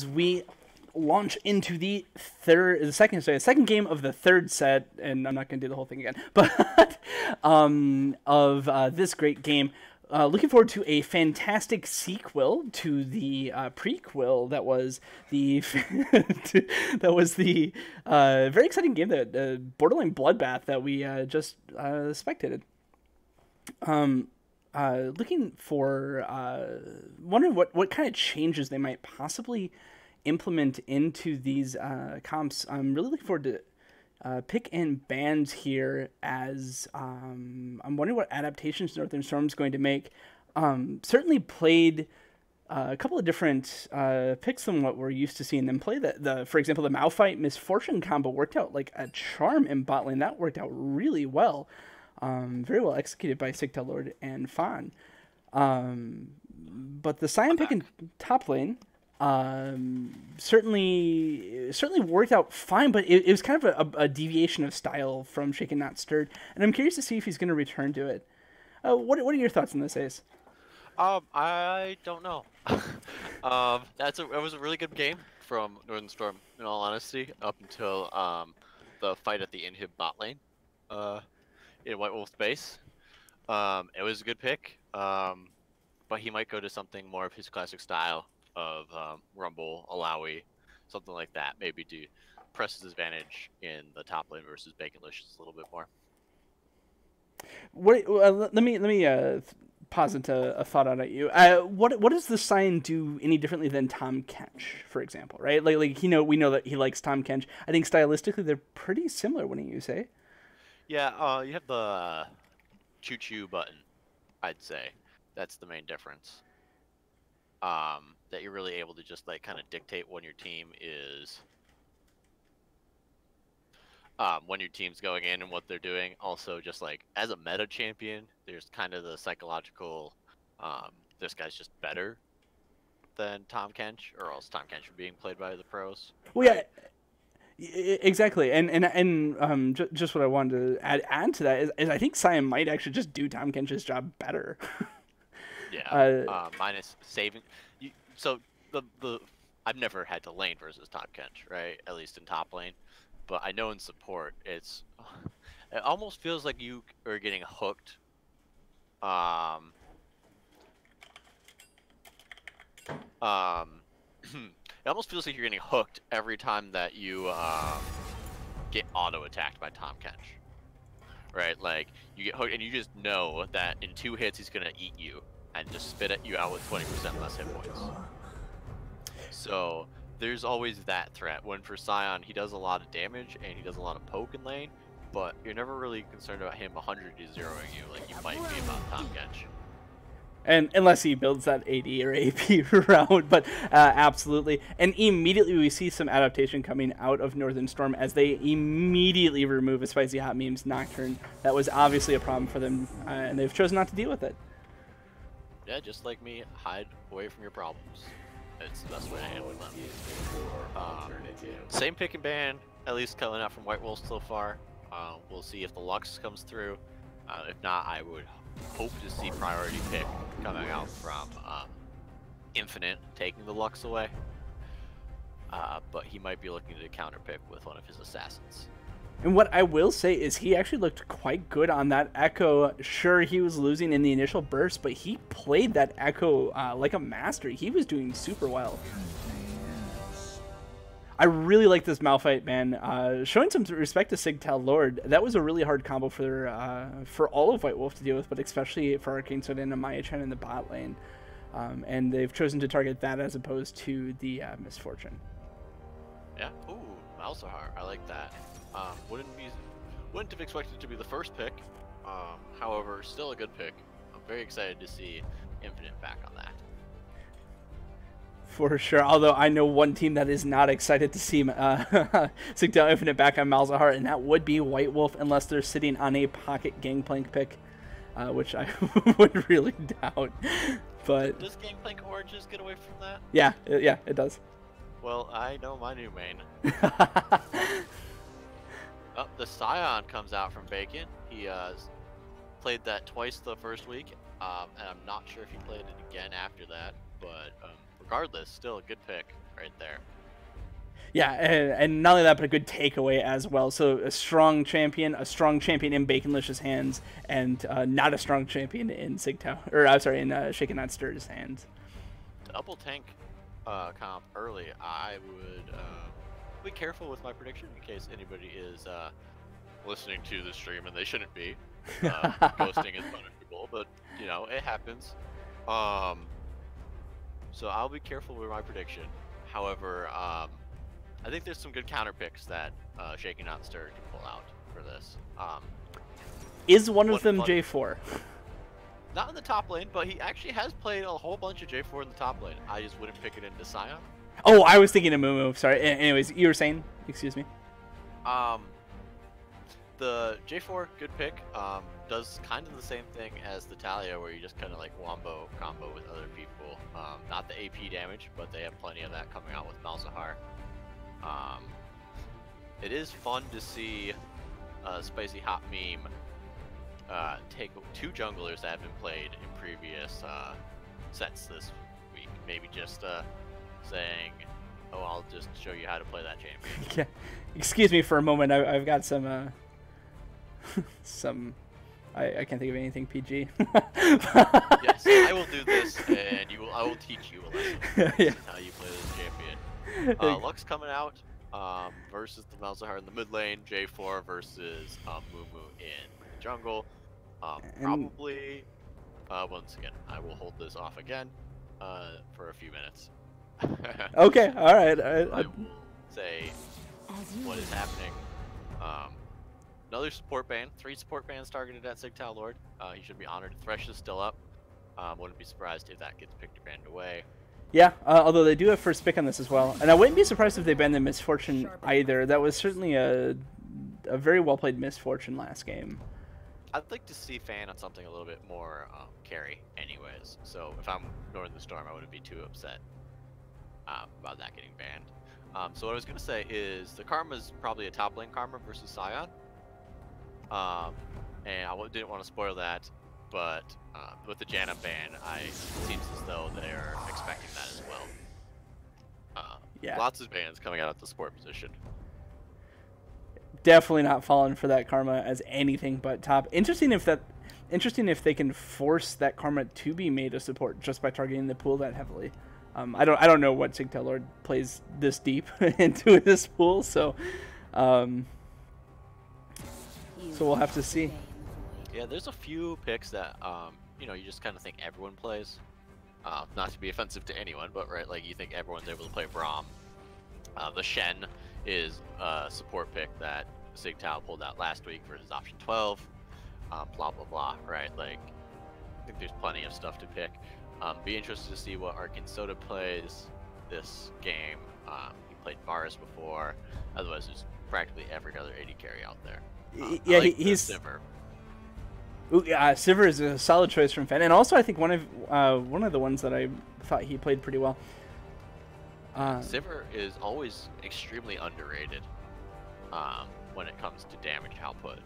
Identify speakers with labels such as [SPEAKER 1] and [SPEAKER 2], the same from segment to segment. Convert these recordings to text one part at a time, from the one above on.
[SPEAKER 1] as we launch into the second game of the third set, and I'm not going to do the whole thing again, but of this great game. Looking forward to a fantastic sequel to the prequel that was the very exciting game, that borderline bloodbath that we just spectated. Looking for wondering what kind of changes they might possibly implement into these comps. I'm really looking forward to pick and bans here, as I'm wondering what adaptations Northern Storm's going to make. Certainly played a couple of different picks than what we're used to seeing them play. For example, the Malphite Misfortune combo worked out like a charm in bot lane. That worked out really well. Very well executed by Sigtal Lord and Fawn. But the Cyan pick in top lane certainly worked out fine, but it was kind of a deviation of style from Shaken Not Stirred, and I'm curious to see if he's going to return to it. What are your thoughts on this, Ace?
[SPEAKER 2] I don't know. It was a really good game from Northern Storm, in all honesty, up until the fight at the inhib bot lane in White Wolf's base. It was a good pick, but he might go to something more of his classic style of Rumble, Alawi, something like that, maybe to press his advantage in the top lane versus Baconlicious a little bit more.
[SPEAKER 1] Let me pause into a thought out at you. What does the Cyan do any differently than Tahm Kench, for example? Right, like we know that he likes Tahm Kench. I think stylistically they're pretty similar, wouldn't you say?
[SPEAKER 2] Yeah, you have the choo-choo button, I'd say. That's the main difference. That you're really able to just like kind of dictate when your team is, when your team's going in and what they're doing. Also, just like as a meta champion, there's kind of the psychological, this guy's just better than Tahm Kench, or else Tahm Kench are being played by the pros.
[SPEAKER 1] Well, right? Yeah, exactly. And just what I wanted to add to that is I think Cyan might actually just do Tahm Kench's job better.
[SPEAKER 2] Yeah, minus saving. So I've never had to lane versus top Kench, right? At least in top lane, but I know in support it almost feels like you are getting hooked. It almost feels like you're getting hooked every time that you get auto attacked by Tahm Kench, right? Like you get hooked and you just know that in 2 hits he's gonna eat you and just spit at you out with 20% less hit points. So there's always that threat. When for Sion, he does a lot of damage and he does a lot of poke in lane, but you're never really concerned about him 100 to 0ing you like you might be about Tahm Kench.
[SPEAKER 1] And unless he builds that AD or AP round, but absolutely. And immediately we see some adaptation coming out of Northern Storm as they immediately remove a Spicy Hot Memes Nocturne. That was obviously a problem for them, and they've chosen not to deal with it.
[SPEAKER 2] Yeah, just like me, hide away from your problems. It's the best way to handle them. Same pick and ban, at least coming out from White Wolf so far. We'll see if the Lux comes through. If not, I would hope to see priority pick coming out from Infinite taking the Lux away. But he might be looking to counter pick with one of his assassins.
[SPEAKER 1] And what I will say is he actually looked quite good on that Echo. Sure, he was losing in the initial burst, but he played that Echo like a master. He was doing super well. I really like this Malphite, man. Showing some respect to Sigtal Lord. That was a really hard combo for all of White Wolf to deal with, but especially for Arcane Soda and Amaya-chan in the bot lane. And they've chosen to target that as opposed to the Misfortune.
[SPEAKER 2] Yeah. Ooh, Malzahar. I like that. Wouldn't have expected it to be the first pick. However, still a good pick. I'm very excited to see Infinite back on that.
[SPEAKER 1] For sure. Although I know one team that is not excited to see Sigtal Infinite back on Malzahar, and that would be White Wolf, unless they're sitting on a pocket Gangplank pick, which I would really doubt. But
[SPEAKER 2] does Gangplank Oranges get away from that?
[SPEAKER 1] Yeah, it does.
[SPEAKER 2] Well, I know my new main. Oh, the Scion comes out from Bacon. He played that twice the first week, and I'm not sure if he played it again after that, but regardless, still a good pick. right there.
[SPEAKER 1] Yeah, and not only that, but a good takeaway as well. So a strong champion in Baconlicious hands, and not a strong champion in Sigtao, or I'm sorry, in Shaken Not Stirred's hands.
[SPEAKER 2] Double tank comp early. I would be careful with my prediction in case anybody is listening to the stream and they shouldn't be. Ghosting is punishable, but you know it happens. So I'll be careful with my prediction. However, I think there's some good counter picks that Shaking Not Stirred can pull out for this.
[SPEAKER 1] Is one of them J4?
[SPEAKER 2] Not in the top lane, but he actually has played a whole bunch of J4 in the top lane. I just wouldn't pick it into Scion.
[SPEAKER 1] Oh, I was thinking of Mumu. Sorry. Anyways, you were saying? Excuse me.
[SPEAKER 2] The J4, good pick. Does kind of the same thing as the Talia, where you just kind of like wombo combo with other people. Not the AP damage, but they have plenty of that coming out with Malzahar. It is fun to see Spicy Hot Meme take two junglers that have been played in previous sets this week. Maybe just saying, "Oh, I'll just show you how to play that champion."
[SPEAKER 1] Yeah. Excuse me for a moment. I've got some I can't think of anything PG.
[SPEAKER 2] Yes, I will do this, and I will teach you a lesson.
[SPEAKER 1] Yeah.
[SPEAKER 2] This is how you play this champion. Lux coming out versus the Malzahar in the mid lane. J4 versus Mumu in the jungle. Probably, once again, I will hold this off again for a few minutes.
[SPEAKER 1] Okay, all right.
[SPEAKER 2] I will say what is happening. Another support ban. 3 support bans targeted at Sigtal Lord. He should be honored. Thresh is still up. Wouldn't be surprised if that gets picked or banned away.
[SPEAKER 1] Yeah, although they do have first pick on this as well. And I wouldn't be surprised if they banned the Misfortune either. That was certainly a very well-played Misfortune last game.
[SPEAKER 2] I'd like to see Fan on something a little bit more carry anyways. So if I'm Northern Storm, I wouldn't be too upset about that getting banned. So what I was going to say is the Karma's probably a top lane Karma versus Scion. And I didn't want to spoil that, but with the Janna ban, it seems as though they're expecting that as well.
[SPEAKER 1] Yeah.
[SPEAKER 2] Lots of bans coming out at the support position.
[SPEAKER 1] Definitely not falling for that Karma as anything but top. Interesting if they can force that Karma to be made a support just by targeting the pool that heavily. I don't know what Sigtal Lord plays this deep into this pool, so we'll have to see.
[SPEAKER 2] Yeah, there's a few picks that you know, you just kind of think everyone plays. Not to be offensive to anyone, but right, like you think everyone's able to play Braum. The Shen is a support pick that Sigtal pulled out last week for his option 12. Blah blah blah. Right, like I think there's plenty of stuff to pick. Be interested to see what Arcane Soda plays this game. He played Varus before. Otherwise, there's practically every other AD carry out there.
[SPEAKER 1] Yeah,
[SPEAKER 2] like
[SPEAKER 1] he's
[SPEAKER 2] Sivir.
[SPEAKER 1] Ooh, yeah, Sivir is a solid choice from Fen, and also I think one of the ones that I thought he played pretty well.
[SPEAKER 2] Sivir is always extremely underrated when it comes to damage output.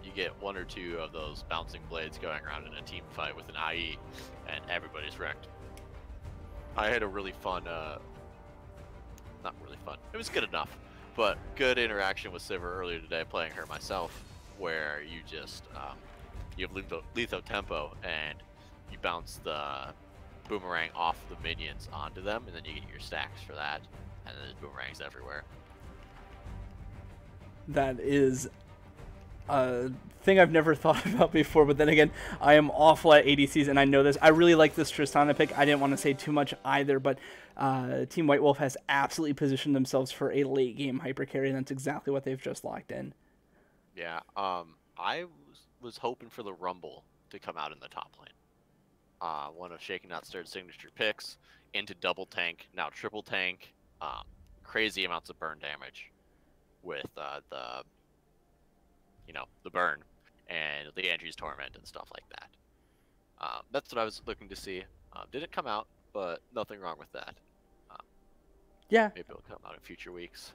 [SPEAKER 2] You get 1 or 2 of those bouncing blades going around in a team fight with an IE, and everybody's wrecked. I had a really fun, not really fun, it was good enough, but good interaction with Sivir earlier today playing her myself, where you just, you have lethal tempo, and you bounce the boomerang off the minions onto them, and then you get your stacks for that, and then there's boomerangs everywhere.
[SPEAKER 1] That is a thing I've never thought about before, but then again, I am awful at ADCs, and I know this. I really like this Tristana pick. I didn't want to say too much either, but Team White Wolf has absolutely positioned themselves for a late-game hyper carry, and that's exactly what they've just locked in.
[SPEAKER 2] Yeah, I was hoping for the Rumble to come out in the top lane. One of Shaking Not Stirred's signature picks into double tank, now triple tank, crazy amounts of burn damage with the burn and the Andrew's Torment and stuff like that. That's what I was looking to see. Didn't come out, but nothing wrong with that.
[SPEAKER 1] Yeah.
[SPEAKER 2] Maybe it'll come out in future weeks.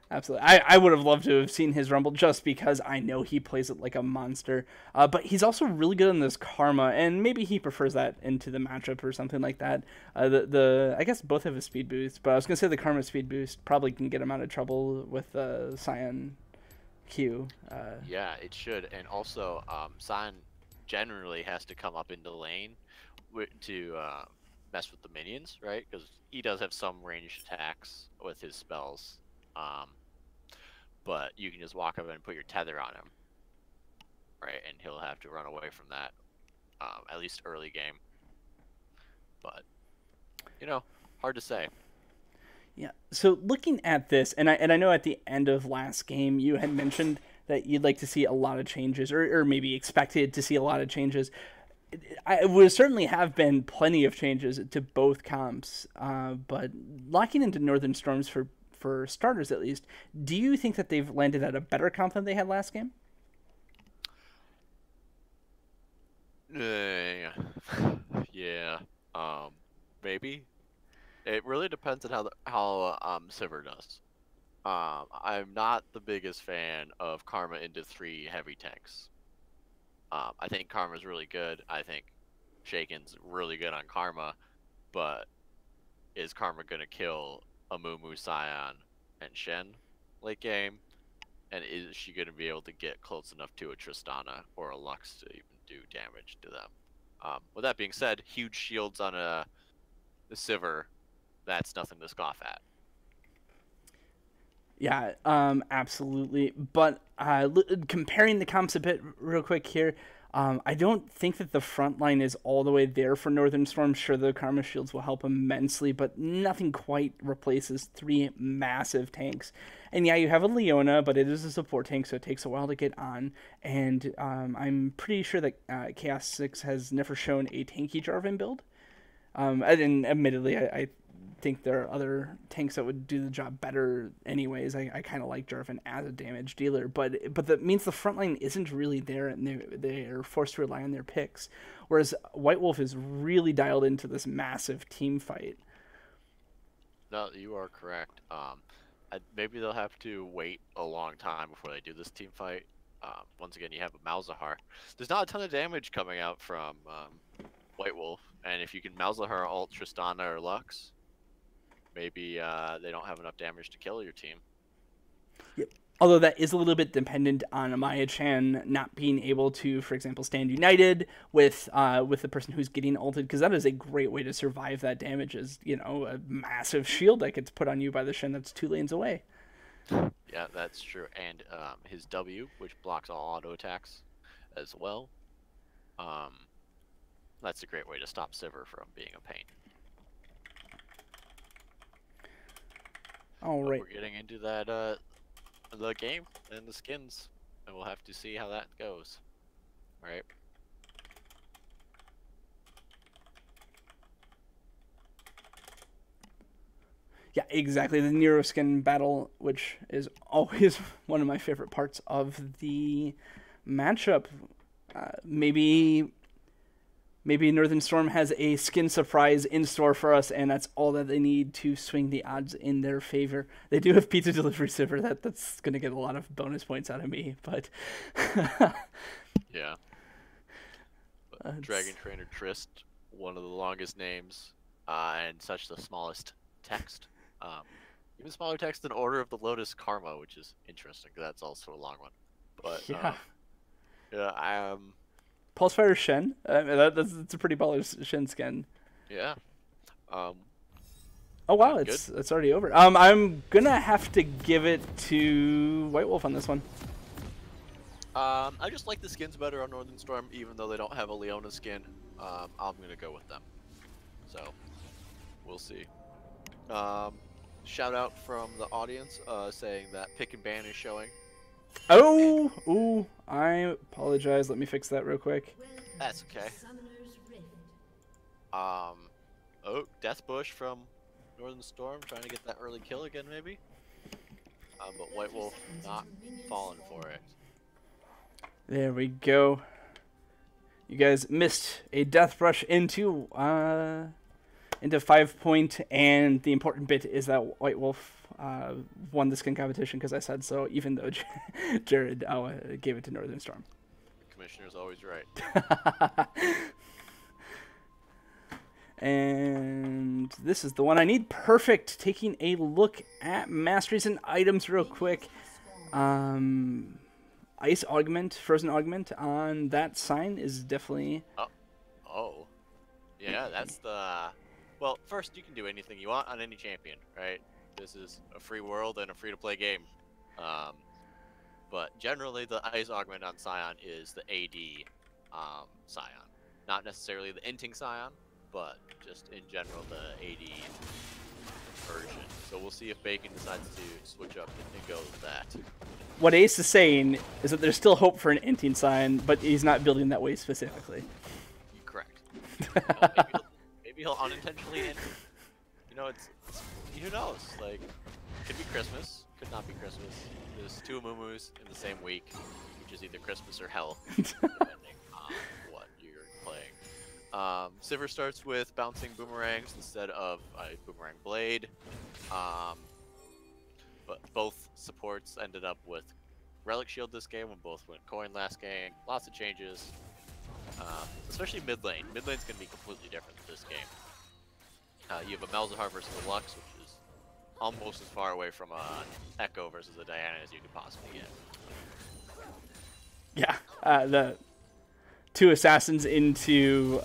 [SPEAKER 1] Absolutely. I would have loved to have seen his Rumble just because I know he plays it like a monster. But he's also really good in this Karma, and maybe he prefers that into the matchup or something like that. I guess both have a speed boost, but I was going to say the Karma speed boost probably can get him out of trouble with Scion Q.
[SPEAKER 2] Yeah, it should. And also, Sion generally has to come up into lane to mess with the minions, right? Because he does have some ranged attacks with his spells. But you can just walk up and put your tether on him, right? And he'll have to run away from that, at least early game. But, hard to say.
[SPEAKER 1] Yeah. So looking at this, and I know at the end of last game you had mentioned that you'd like to see a lot of changes, or maybe expected to see a lot of changes. I would certainly have been plenty of changes to both comps, but locking into Northern Storms for starters at least, do you think that they've landed at a better comp than they had last game?
[SPEAKER 2] Yeah. Maybe. It really depends on how Sivir does. I'm not the biggest fan of Karma into 3 heavy tanks. I think Karma's really good. I think Shaken's really good on Karma, but is Karma gonna kill a Mumu, Scion, and Shen late game? And is she gonna be able to get close enough to a Tristana or a Lux to even do damage to them? With that being said, huge shields on a Sivir, that's nothing to scoff at.
[SPEAKER 1] Yeah, absolutely. But comparing the comps a bit real quick here, I don't think that the front line is all the way there for Northern Storm. Sure, the Karma Shields will help immensely, but nothing quite replaces 3 massive tanks. And yeah, you have a Leona, but it is a support tank, so it takes a while to get on. And I'm pretty sure that Chaos 6 has never shown a tanky Jarvan build. And admittedly, I think there are other tanks that would do the job better anyways. I kind of like Jarvan as a damage dealer, but that means the front line isn't really there, and they're forced to rely on their picks. Whereas White Wolf is really dialed into this massive team fight.
[SPEAKER 2] No, you are correct. Maybe they'll have to wait a long time before they do this team fight. Once again, you have a Malzahar. There's not a ton of damage coming out from White Wolf, and if you can Malzahar ult Tristana or Lux, maybe they don't have enough damage to kill your team.
[SPEAKER 1] Yep. Although that is a little bit dependent on Amaya Chan not being able to, for example, stand united with the person who's getting ulted, because that is a great way to survive that damage, is, a massive shield that gets put on you by the Shen that's 2 lanes away.
[SPEAKER 2] Yeah, that's true. And his W, which blocks all auto attacks as well. That's a great way to stop Sivir from being a pain.
[SPEAKER 1] All right.
[SPEAKER 2] We're getting into that the game and the skins, and we'll have to see how that goes. All right.
[SPEAKER 1] Yeah, exactly. The Nero skin battle, which is always one of my favorite parts of the matchup. Maybe Northern Storm has a skin surprise in store for us, and that's all that they need to swing the odds in their favor. They do have pizza delivery server. That's going to get a lot of bonus points out of me, but
[SPEAKER 2] yeah. Dragon Trainer Trist, one of the longest names, and such the smallest text. Even smaller text than Order of the Lotus Karma, which is interesting because that's also a long one. But yeah,
[SPEAKER 1] Pulsefire Shen. That's a pretty baller Shen skin.
[SPEAKER 2] Yeah.
[SPEAKER 1] Oh wow, it's already over. I'm gonna have to give it to White Wolf on this one.
[SPEAKER 2] I just like the skins better on Northern Storm, even though they don't have a Leona skin. I'm gonna go with them. So we'll see. Shout out from the audience saying that Pick and Ban is showing.
[SPEAKER 1] Oh, ooh, I apologize. Let me fix that real quick.
[SPEAKER 2] That's okay. Oh, Death Bush from Northern Storm trying to get that early kill again, maybe. But White Wolf not falling for it.
[SPEAKER 1] There we go. You guys missed a death brush into 5 point, and the important bit is that White Wolf won the skin competition because I said so, even though Jared gave it to Northern Storm.
[SPEAKER 2] The commissioner's always right.
[SPEAKER 1] And this is the one I need. Perfect. Taking a look at masteries and items real quick. Ice augment, frozen augment on that sign is definitely...
[SPEAKER 2] Oh. Yeah, that's the... Well, first, you can do anything you want on any champion, right? This is a free world and a free-to-play game. But generally, the ice augment on Scion is the AD Scion. Not necessarily the Inting Scion, but just in general, the AD version. So we'll see if Bacon decides to switch up and go with that.
[SPEAKER 1] What Ace is saying is that there's still hope for an Inting Scion, but he's not building that way specifically.
[SPEAKER 2] Correct. Maybe he'll unintentionally enter. You know, it's who knows? Like, could be Christmas, could not be Christmas. There's 2 Amumus in the same week, which is either Christmas or hell, depending on what you're playing. Sivir starts with bouncing boomerangs instead of a boomerang blade. But both supports ended up with Relic Shield this game, when both went coin last game. Lots of changes. Especially mid lane. Mid lane's going to be completely different this game. You have a Malzahar versus a Lux, which is almost as far away from an Echo versus a Diana as you could possibly get.
[SPEAKER 1] Yeah, the 2 assassins into,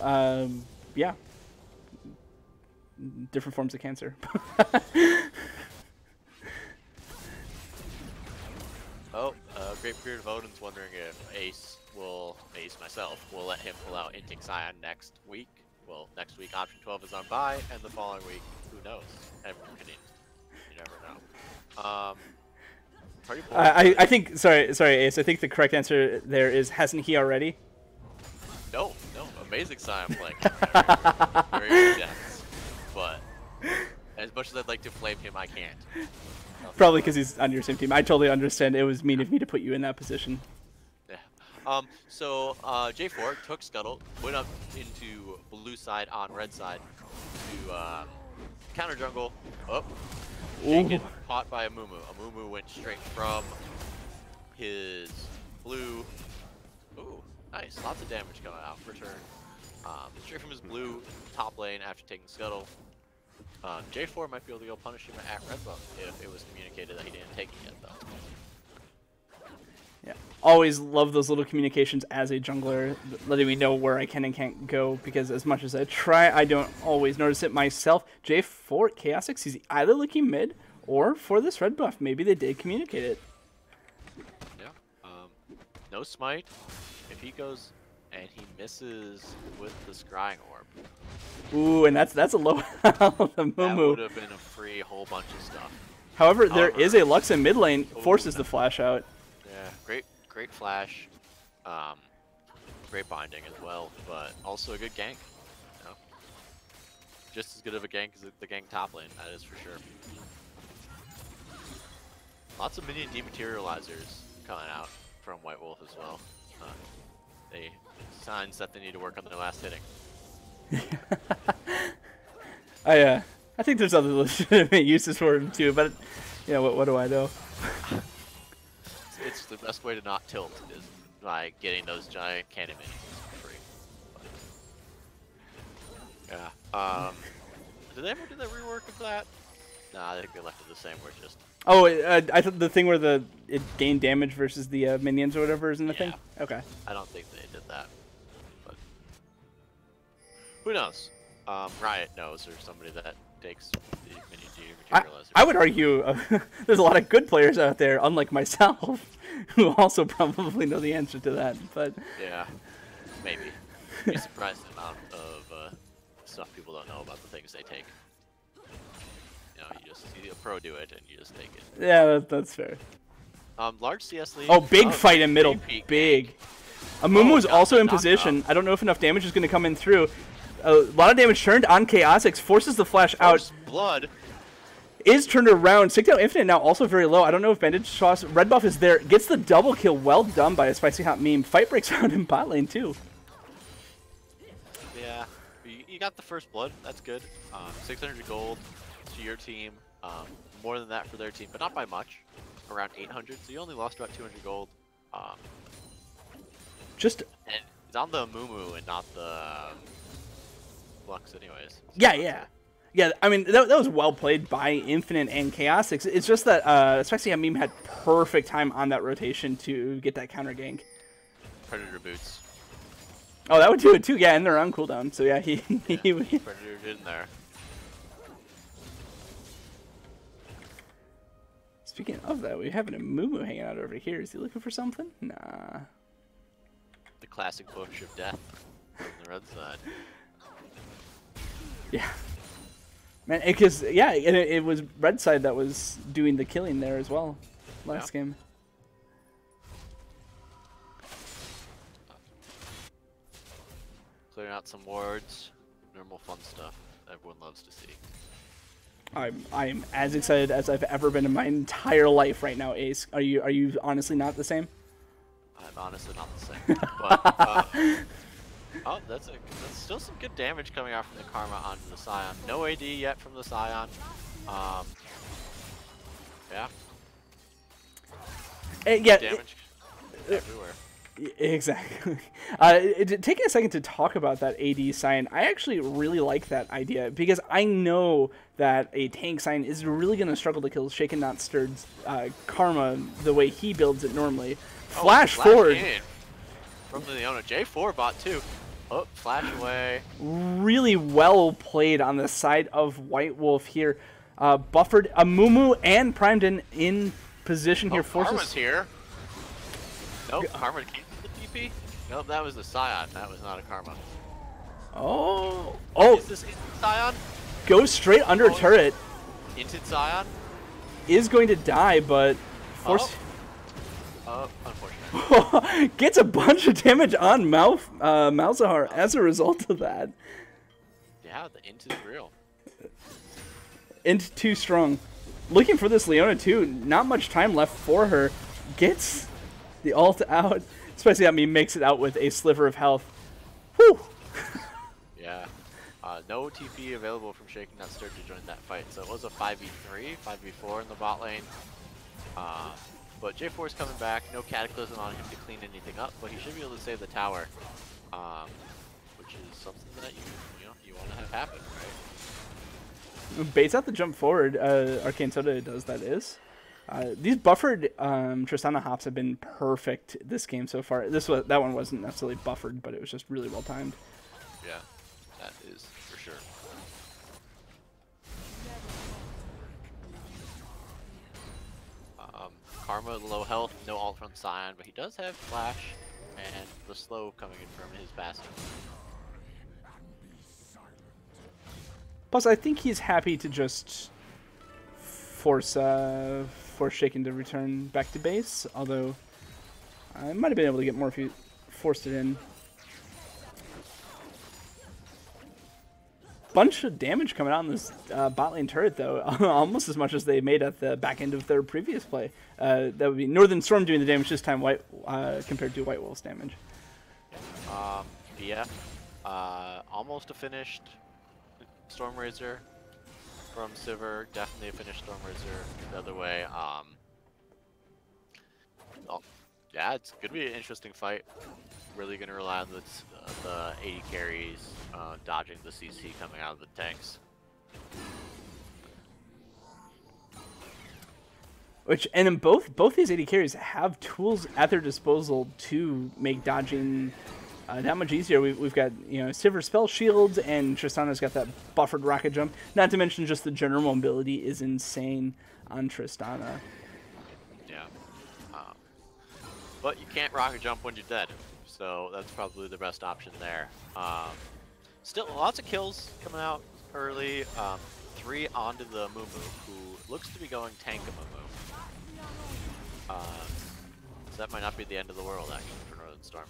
[SPEAKER 1] yeah, different forms of cancer.
[SPEAKER 2] Great Beard of Odin's wondering if Ace myself, will let him pull out Inting Scion next week. Well, next week option 12 is on bye, and the following week, who knows? You never know.
[SPEAKER 1] I think, sorry Ace, I think the correct answer there is, hasn't he already?
[SPEAKER 2] No, amazing Scion playing. Very dense, but as much as I'd like to flame him, I can't.
[SPEAKER 1] Probably because he's on your same team. I totally understand. It was mean of me to put you in that position.
[SPEAKER 2] Yeah. So J4 took Scuttle, went up into blue side on red side to counter jungle. Oh, shaken, caught by Amumu. Amumu went straight from his blue. Ooh, nice. Lots of damage coming out for turn. Straight from his blue top lane after taking Scuttle. J4 might be able to go punish him at red buff if it was communicated that he didn't take it yet, though.
[SPEAKER 1] Yeah, always love those little communications as a jungler, letting me know where I can and can't go, because as much as I try, I don't always notice it myself. J4 Chaosix, he's either looking mid or for this red buff. Maybe they did communicate it.
[SPEAKER 2] Yeah. No smite. If he goes and he misses with the scrying orb.
[SPEAKER 1] Ooh, and that's a low health.
[SPEAKER 2] That would have been a free whole bunch of stuff.
[SPEAKER 1] However, there is a Lux in mid lane, forces the flash out.
[SPEAKER 2] Yeah, great flash, great binding as well, but also a good gank. You know? Just as good of a gank as the gank top lane, that is for sure. Lots of minion dematerializers coming out from White Wolf as well. They signs that they need to work on their last hitting.
[SPEAKER 1] I think there's other legitimate uses for him too, but you know, what do I know?
[SPEAKER 2] It's the best way to not tilt is by getting those giant cannon minions for free. But, yeah. Did they ever do the rework of that? Nah, I think they left it the same. We're just.
[SPEAKER 1] Oh, I thought the thing where it gained damage versus the minions or whatever isn't the thing. Okay.
[SPEAKER 2] I don't think they did that. But who knows? Riot knows, or somebody that takes the mini dematerializer.
[SPEAKER 1] I would argue there's a lot of good players out there, unlike myself, who also probably know the answer to that. But
[SPEAKER 2] yeah, maybe. Be surprised the amount of stuff people don't know about the things they take. You know, you just see a pro do it and you just take it.
[SPEAKER 1] Yeah, that's fair.
[SPEAKER 2] Large CS lead.
[SPEAKER 1] Oh, big fight in middle. Big. Amumu's also in position. I don't know if enough damage is going to come in through. A lot of damage turned on Chaosix, forces the flash out.
[SPEAKER 2] Blood
[SPEAKER 1] is turned around. Sick Tail Infinite now also very low. I don't know if Bandage Toss. Red buff is there. Gets the double kill. Well done by a Spicy Hot Meme. Fight breaks out in bot lane too.
[SPEAKER 2] Yeah, you got the first blood. That's good. 600 gold to your team. more than that for their team, but not by much. Around 800, so you only lost about 200 gold.
[SPEAKER 1] Just
[SPEAKER 2] and it's on the Mumu and not the Flux, anyways. So
[SPEAKER 1] yeah. I mean, that was well played by Infinite and Chaosix. It's just that especially Meme had perfect time on that rotation to get that counter gank.
[SPEAKER 2] Predator boots.
[SPEAKER 1] Oh, that would do it too. Yeah, and they're on cooldown. So yeah,
[SPEAKER 2] Predator did in there.
[SPEAKER 1] Speaking of that, we have a Mumu hanging out over here. Is he looking for something? Nah.
[SPEAKER 2] The classic bush of death on the red side.
[SPEAKER 1] Yeah. Man, because yeah, it was red side that was doing the killing there as well last game.
[SPEAKER 2] Clearing out some wards, normal fun stuff everyone loves to see.
[SPEAKER 1] I'm as excited as I've ever been in my entire life right now, Ace. Are you honestly not the same?
[SPEAKER 2] I'm honestly not the same. But, oh, that's still some good damage coming out from the Karma onto the Scion. No AD yet from the Scion. Yeah.
[SPEAKER 1] Yeah.
[SPEAKER 2] Damage everywhere.
[SPEAKER 1] Exactly. Taking a second to talk about that AD sign, I actually really like that idea because I know that a tank sign is really going to struggle to kill Shaken Not Stirred's Karma the way he builds it normally. Flash forward.
[SPEAKER 2] From the Leona. J4 bot too. Oh, flash away.
[SPEAKER 1] Really well played on the side of White Wolf here. Buffered a Mumu and primed in position here.
[SPEAKER 2] Karma's here. Nope, Karma came to the TP. Nope, that was the Scion. That was not a Karma.
[SPEAKER 1] Oh!
[SPEAKER 2] Is this Inted Scion?
[SPEAKER 1] Goes straight under turret.
[SPEAKER 2] Inted Scion?
[SPEAKER 1] Is going to die, but force.
[SPEAKER 2] Unfortunately.
[SPEAKER 1] Gets a bunch of damage on Malzahar as a result of that.
[SPEAKER 2] Yeah, the Int is real.
[SPEAKER 1] Int too strong. Looking for this Leona too. Not much time left for her. Gets the ult out. Especially that makes it out with a sliver of health. Whew.
[SPEAKER 2] Yeah. No TP available from Shaken Not Stirred to join that fight. So it was a 5v3, 5v4 in the bot lane. But J4 is coming back. No Cataclysm on him to clean anything up, but he should be able to save the tower. Which is something that you want to have happen, right?
[SPEAKER 1] Baits out the jump forward. Arcane Soda does, that is. These buffered Tristana hops have been perfect this game so far. That one wasn't necessarily buffered, but it was just really well timed.
[SPEAKER 2] Yeah, that is for sure. Karma low health, no ult from Scion, but he does have flash and the slow coming in from his passive.
[SPEAKER 1] Plus, I think he's happy to just force Shaken to return back to base. Although I might have been able to get more if he forced it in. Bunch of damage coming out on this bot lane turret, though. Almost as much as they made at the back end of their previous play. That would be Northern Storm doing the damage this time, compared to White Wolf's damage.
[SPEAKER 2] Yeah. Almost a finished Stormrazor from Sivir. Definitely a finished Stormrazor the other way. Yeah, it's gonna be an interesting fight. Really gonna rely on the 80 carries dodging the CC coming out of the tanks.
[SPEAKER 1] And in both these 80 carries have tools at their disposal to make dodging that much easier. We've got Sivir spell shields, and Tristana's got that buffered rocket jump. Not to mention just the general mobility is insane on Tristana.
[SPEAKER 2] Yeah, but you can't rocket jump when you're dead, so that's probably the best option there. Still lots of kills coming out early. 3 onto the Mumu, who looks to be going tank of Mumu. So that might not be the end of the world actually for Northern Storm.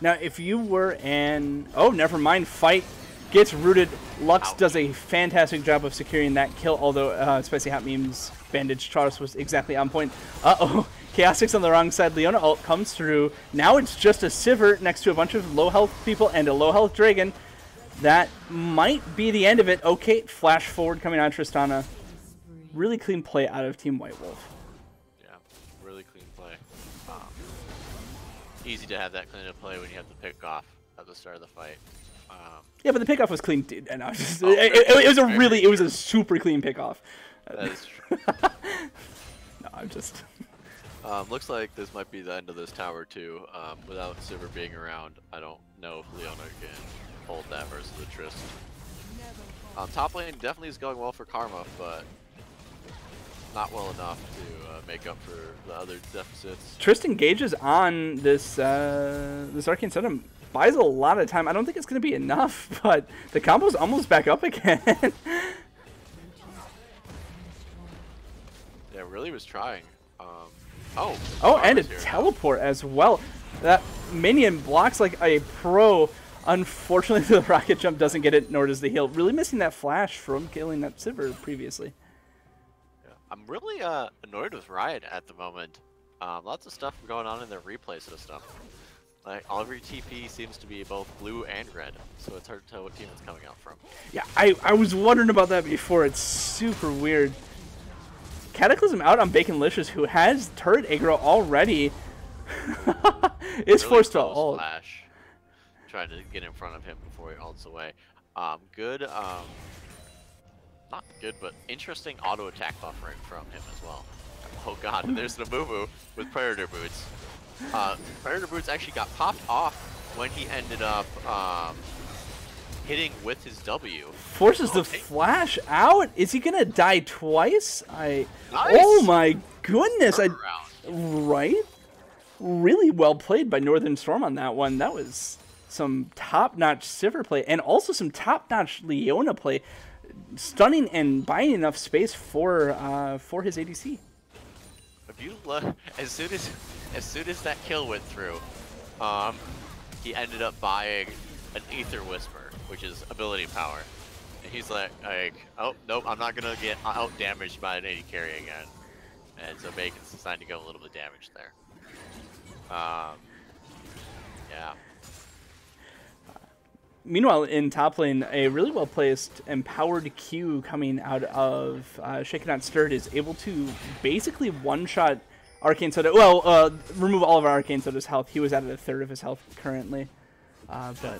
[SPEAKER 1] Now, if you were never mind, fight gets rooted. Lux does a fantastic job of securing that kill, although Spicy Hot Meme's Bandage Charles was exactly on point. Uh-oh, Chaosix on the wrong side. Leona ult comes through. Now it's just a Sivir next to a bunch of low health people and a low health Dragon. that might be the end of it. Okay, flash forward coming out of Tristana. Really clean play out of Team White Wolf.
[SPEAKER 2] Yeah, really clean play. Easy to have that clean of play when you have to pick off at the start of the fight.
[SPEAKER 1] Yeah, but the pickoff was clean, dude. And I was just,
[SPEAKER 2] Oh,
[SPEAKER 1] it was a really, it was a super clean pickoff.
[SPEAKER 2] That is true.
[SPEAKER 1] No, I'm just.
[SPEAKER 2] Looks like this might be the end of this tower too. Without Sivir being around, I don't know if Leona can hold that versus the Trist. Top lane definitely is going well for Karma, but not well enough to make up for the other deficits.
[SPEAKER 1] Trist engages on this this Arcane Setum, buys a lot of time. I don't think it's going to be enough, but the combo's almost back up again.
[SPEAKER 2] Yeah, really was trying.
[SPEAKER 1] Oh, and a teleport as well. That minion blocks like a pro. Unfortunately, the rocket jump doesn't get it, nor does the heal. Really missing that flash from killing that Sivir previously.
[SPEAKER 2] Yeah. I'm really annoyed with Riot at the moment. Lots of stuff going on in their replay system. Like, all of your TP seems to be both blue and red, so it's hard to tell what team it's coming out from.
[SPEAKER 1] Yeah, I was wondering about that before. It's super weird. Cataclysm out on Baconlicious, who has turret aggro already. Is
[SPEAKER 2] Really
[SPEAKER 1] forced to
[SPEAKER 2] close
[SPEAKER 1] ult.
[SPEAKER 2] Flash. Trying to get in front of him before he ults away. Good, not good, but interesting auto attack buffering from him as well. Oh god, and there's the Moo with Predator Boots. Predator Boots actually got popped off when he ended up hitting with his W.
[SPEAKER 1] Forces the flash out. Is he gonna die twice?
[SPEAKER 2] Nice.
[SPEAKER 1] Oh my goodness!
[SPEAKER 2] Turnaround.
[SPEAKER 1] Right? Really well played by Northern Storm on that one. That was some top-notch Sivir play, and also some top-notch Leona play. Stunning and buying enough space for his ADC.
[SPEAKER 2] If you as soon as that kill went through, he ended up buying an Aether Whisper, which is ability power. And he's like, oh nope, I'm not gonna get out damaged by an AD carry again. And so Bacon's decided to go a little bit damaged there. Yeah.
[SPEAKER 1] Meanwhile, in top lane, a really well-placed empowered Q coming out of Shaken Not Stirred is able to basically one-shot Arcane Soda. Well, remove all of our Arcane Soda's health. He was at a third of his health currently. But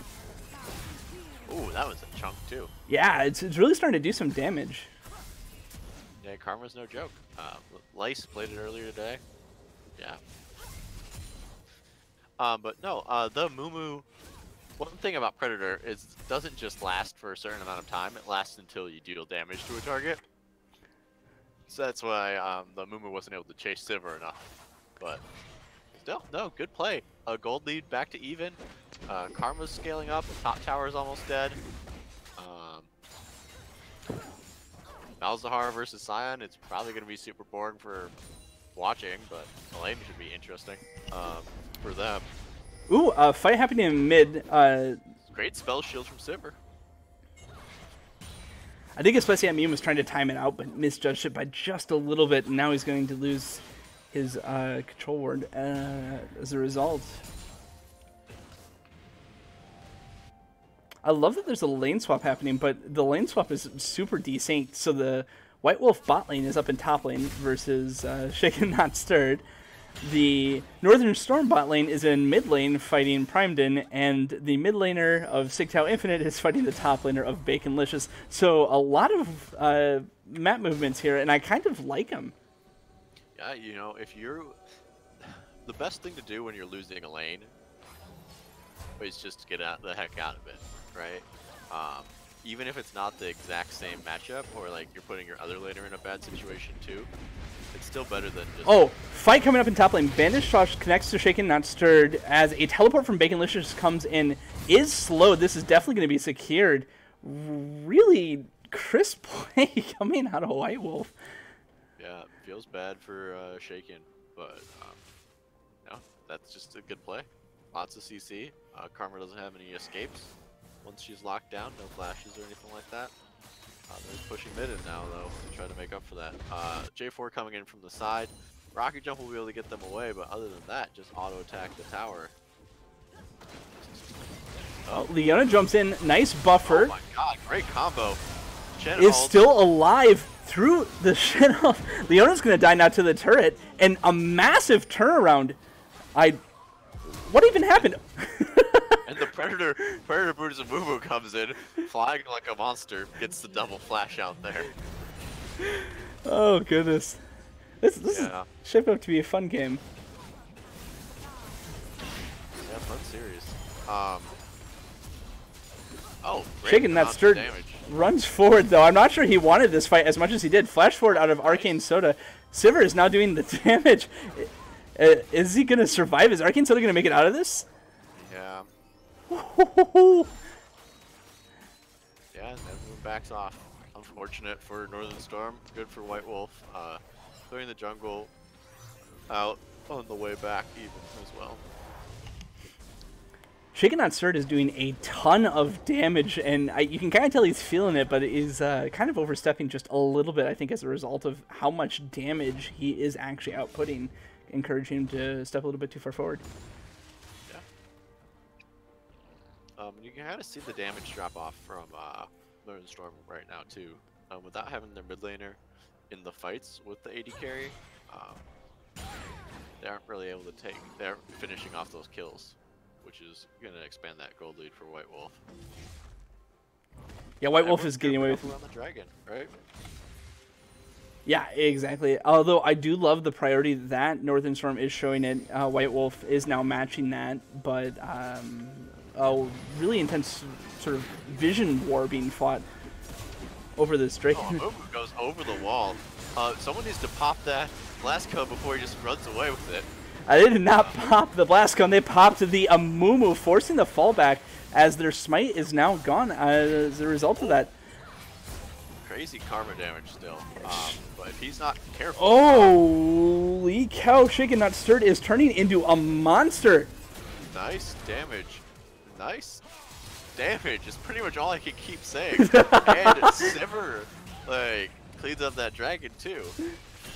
[SPEAKER 2] Ooh, that was a chunk too.
[SPEAKER 1] yeah, it's really starting to do some damage.
[SPEAKER 2] Yeah, Karma's no joke. Lice played it earlier today. Yeah. But no, the Mumu. One thing about Predator is it doesn't just last for a certain amount of time, it lasts until you deal damage to a target. So that's why the Mumu wasn't able to chase Sivir enough. But still, no, good play. A gold lead back to even. Karma's scaling up, top tower is almost dead. Malzahar versus Sion, it's probably going to be super boring for watching, but the lane should be interesting for them.
[SPEAKER 1] Ooh, fight happening in mid.
[SPEAKER 2] Great spell shield from Sivir.
[SPEAKER 1] I think especially Meme was trying to time it out, but misjudged it by just a little bit, and now he's going to lose his control ward as a result. I love that there's a lane swap happening, but the lane swap is super desynced, so the White Wolf bot lane is up in top lane versus Shaken Not Stirred. The Northern Storm bot lane is in mid lane fighting Primedin, and the mid laner of Sigtao Infinite is fighting the top laner of Baconlicious. So a lot of map movements here, and I kind of like them.
[SPEAKER 2] Yeah, you know, if you're... The best thing to do when you're losing a lane is just to get the heck out of it, right? Even if it's not the exact same matchup, or like you're putting your other laner in a bad situation too, it's still better than just...
[SPEAKER 1] Oh, fight coming up in top lane. Bandage Tosh connects to Shaken Not Stirred as a teleport from Baconlicious comes in. Is slow. This is definitely going to be secured. Really crisp play coming out of White Wolf.
[SPEAKER 2] Yeah, feels bad for Shaken, but no, that's just a good play. Lots of CC. Karma doesn't have any escapes. Once she's locked down, no flashes or anything like that. They're pushing mid in now, though, to try to make up for that. J4 coming in from the side. Rocket Jump will be able to get them away, but other than that, just auto-attack the tower. Oh.
[SPEAKER 1] Leona jumps in. Nice buffer.
[SPEAKER 2] Oh my god, great combo. Shen
[SPEAKER 1] Is
[SPEAKER 2] ult.
[SPEAKER 1] still alive through the Shen ult. Leona's going to die now to the turret. And a massive turnaround. What even happened?
[SPEAKER 2] And the Predator Buddhism Moo comes in, flying like a monster, gets the double flash out there.
[SPEAKER 1] Oh, goodness. This is shaping up to be a fun game.
[SPEAKER 2] Yeah, fun series. Oh, great
[SPEAKER 1] Shaking that stirred runs forward, though. I'm not sure he wanted this fight as much as he did. Flash forward out of Arcane Soda. Sivir is now doing the damage. Is he going to survive? Is Arcane Soda going to make it out of this?
[SPEAKER 2] Yeah. Yeah, everyone backs off. Unfortunate for Northern Storm. Good for White Wolf. Clearing the jungle out on the way back even as well.
[SPEAKER 1] Shaken Not Stirred is doing a ton of damage, and you can kind of tell he's feeling it, but is kind of overstepping just a little bit, I think, as a result of how much damage he is actually outputting, encouraging him to step a little bit too far forward.
[SPEAKER 2] Yeah. You can kind of see the damage drop off from Northern Storm right now, too. Without having their mid laner in the fights with the AD carry, they aren't really able to they're finishing off those kills, which is going to expand that gold lead for White Wolf.
[SPEAKER 1] Yeah, White Wolf is getting away with
[SPEAKER 2] on the dragon, right?
[SPEAKER 1] Yeah, exactly. Although I do love the priority that Northern Storm is showing it. White Wolf is now matching that, but a really intense sort of vision war being fought over this dragon.
[SPEAKER 2] Oh, Mumu goes over the wall. Someone needs to pop that blast cone before he just runs away with it.
[SPEAKER 1] They did not pop the blast cone. They popped the Amumu, forcing the fallback as their smite is now gone as a result of that.
[SPEAKER 2] Crazy karma damage still. But if he's not careful...
[SPEAKER 1] Holy cow, Shaken Not Stirred is turning into a monster.
[SPEAKER 2] Nice damage. Nice damage is pretty much all I can keep saying. And Sivir, like, cleans up that dragon too.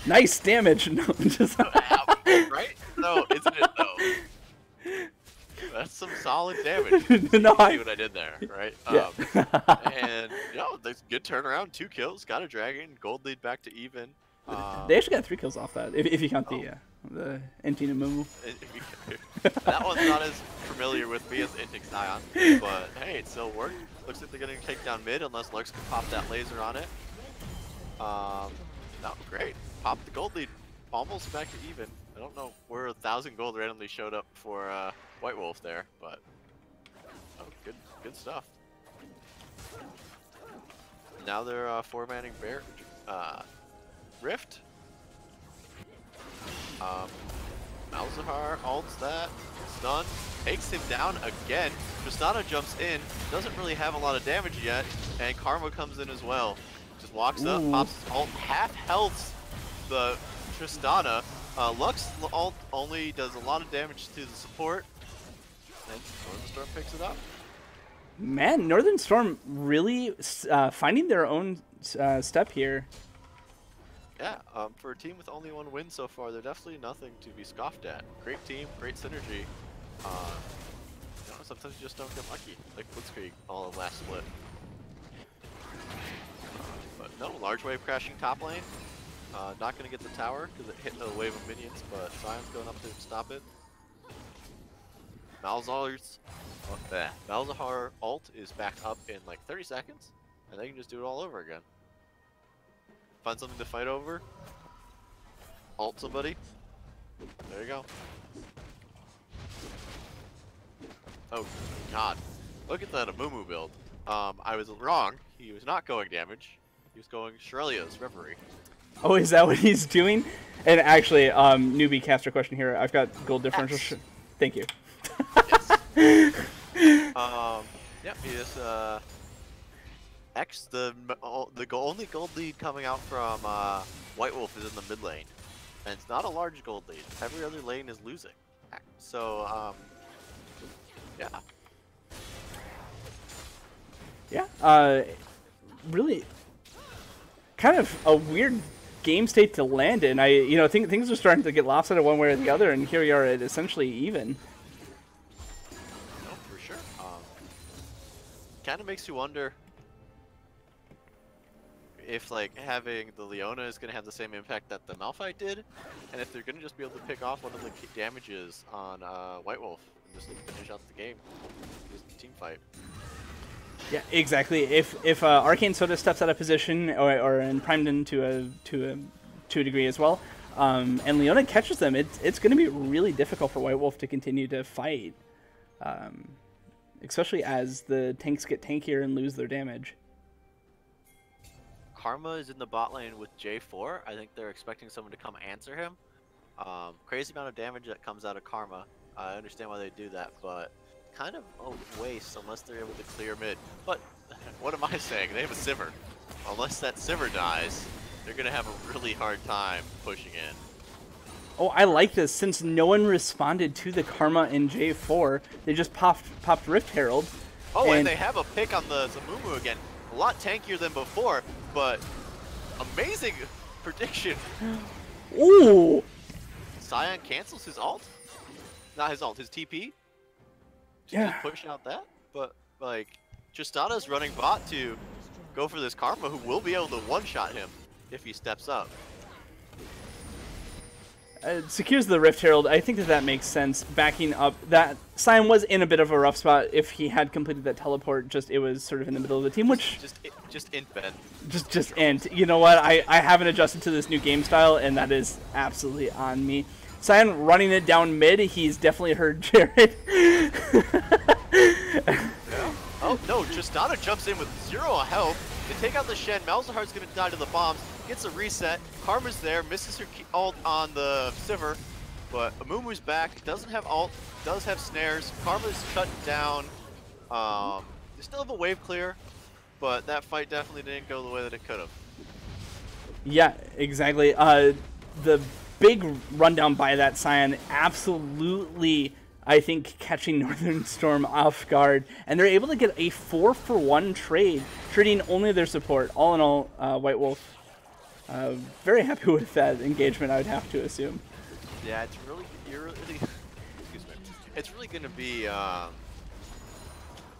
[SPEAKER 1] Nice damage. No, just
[SPEAKER 2] right? No, isn't it though? That's some solid damage.
[SPEAKER 1] No,
[SPEAKER 2] See what I did there, right?
[SPEAKER 1] Yeah.
[SPEAKER 2] And there's good turnaround, 2 kills, got a dragon, gold lead back to even.
[SPEAKER 1] They actually got 3 kills off that, if you count the Entina Mumu.
[SPEAKER 2] That one's not as familiar with me as Intix Sion, but hey, it still worked. Looks like they're gonna take down mid unless Lux can pop that laser on it. No, great. Pop the gold lead, almost back to even. I don't know where 1,000 gold randomly showed up for White Wolf there, but good stuff. Now they're 4-manning Bear Rift. Malzahar ults that, stun, takes him down again. Tristana jumps in, doesn't really have a lot of damage yet, and Karma comes in as well. Just walks up, pops his ult, half healths the Tristana. Lux ult only does a lot of damage to the support, and Northern Storm picks it up.
[SPEAKER 1] Man, Northern Storm really finding their own step here.
[SPEAKER 2] Yeah, for a team with only 1 win so far, they're definitely nothing to be scoffed at. Great team, great synergy. Sometimes you just don't get lucky, like Blitzkrieg all last split. But no, large wave crashing top lane. Not going to get the tower because it hit a wave of minions, but Sion's going up to stop it. Malzahar ult is back up in like 30 seconds, and they can just do it all over again. Find something to fight over. Ult somebody. There you go. Oh god. Look at that Amumu build. I was wrong. He was not going damage. He was going Shrelia's Reverie.
[SPEAKER 1] Oh, is that what he's doing? And actually, newbie caster question here. I've got gold differential. Thank you.
[SPEAKER 2] Yes. Yep, he is X, the only gold lead coming out from White Wolf is in the mid lane, and it's not a large gold lead. Every other lane is losing. So,
[SPEAKER 1] yeah. Really, kind of a weird game state to land in. I think things are starting to get lopsided one way or the other, and here we are at essentially even.
[SPEAKER 2] No, for sure. kind of makes you wonder if like having the Leona is going to have the same impact that the Malphite did, and if they're going to just be able to pick off one of the damages on White Wolf and just finish out the game, just team fight.
[SPEAKER 1] Yeah, exactly. If Arcane Soda steps out of position or primed into to a degree as well, and Leona catches them, it's going to be really difficult for White Wolf to continue to fight, especially as the tanks get tankier and lose their damage.
[SPEAKER 2] Karma is in the bot lane with J4. I think they're expecting someone to come answer him. Crazy amount of damage that comes out of Karma. I understand why they do that, but kind of a waste unless they're able to clear mid. But what am I saying? They have a Sivir. Unless that Sivir dies, they're going to have a really hard time pushing in.
[SPEAKER 1] Oh, I like this. Since no one responded to the Karma in J4, they just popped Rift Herald.
[SPEAKER 2] Oh, and they have a pick on the Zamumu again. A lot tankier than before, but amazing prediction.
[SPEAKER 1] Ooh!
[SPEAKER 2] Sion cancels his ult? Not his ult, his TP?
[SPEAKER 1] Yeah.
[SPEAKER 2] Just push out that? But, like, Tristana's running bot to go for this Karma, who will be able to one-shot him if he steps up.
[SPEAKER 1] Secures the Rift Herald. I think that makes sense. Backing up, that Sion was in a bit of a rough spot if he had completed that teleport. Just it was sort of in the middle of the team, which
[SPEAKER 2] just int Ben.
[SPEAKER 1] Just int. You know what? I haven't adjusted to this new game style, and that is absolutely on me. Sion running it down mid. He's definitely heard Jared.
[SPEAKER 2] Yeah. Oh no! Tristana jumps in with 0 health. They take out the Shen. Malzahar's gonna die to the bombs. Gets a reset. Karma's there, misses her ult on the Sivir, but Amumu's back, doesn't have ult, does have snares. Karma's cut down. They still have a wave clear, but that fight definitely didn't go the way that it could have.
[SPEAKER 1] Yeah, exactly. The big rundown by that Sion absolutely, I think, catching Northern Storm off guard, and they're able to get a 4-for-1 trade, trading only their support. All in all, White Wolf very happy with that engagement, I would have to assume.
[SPEAKER 2] Yeah, it's really, excuse me. It's really going to be all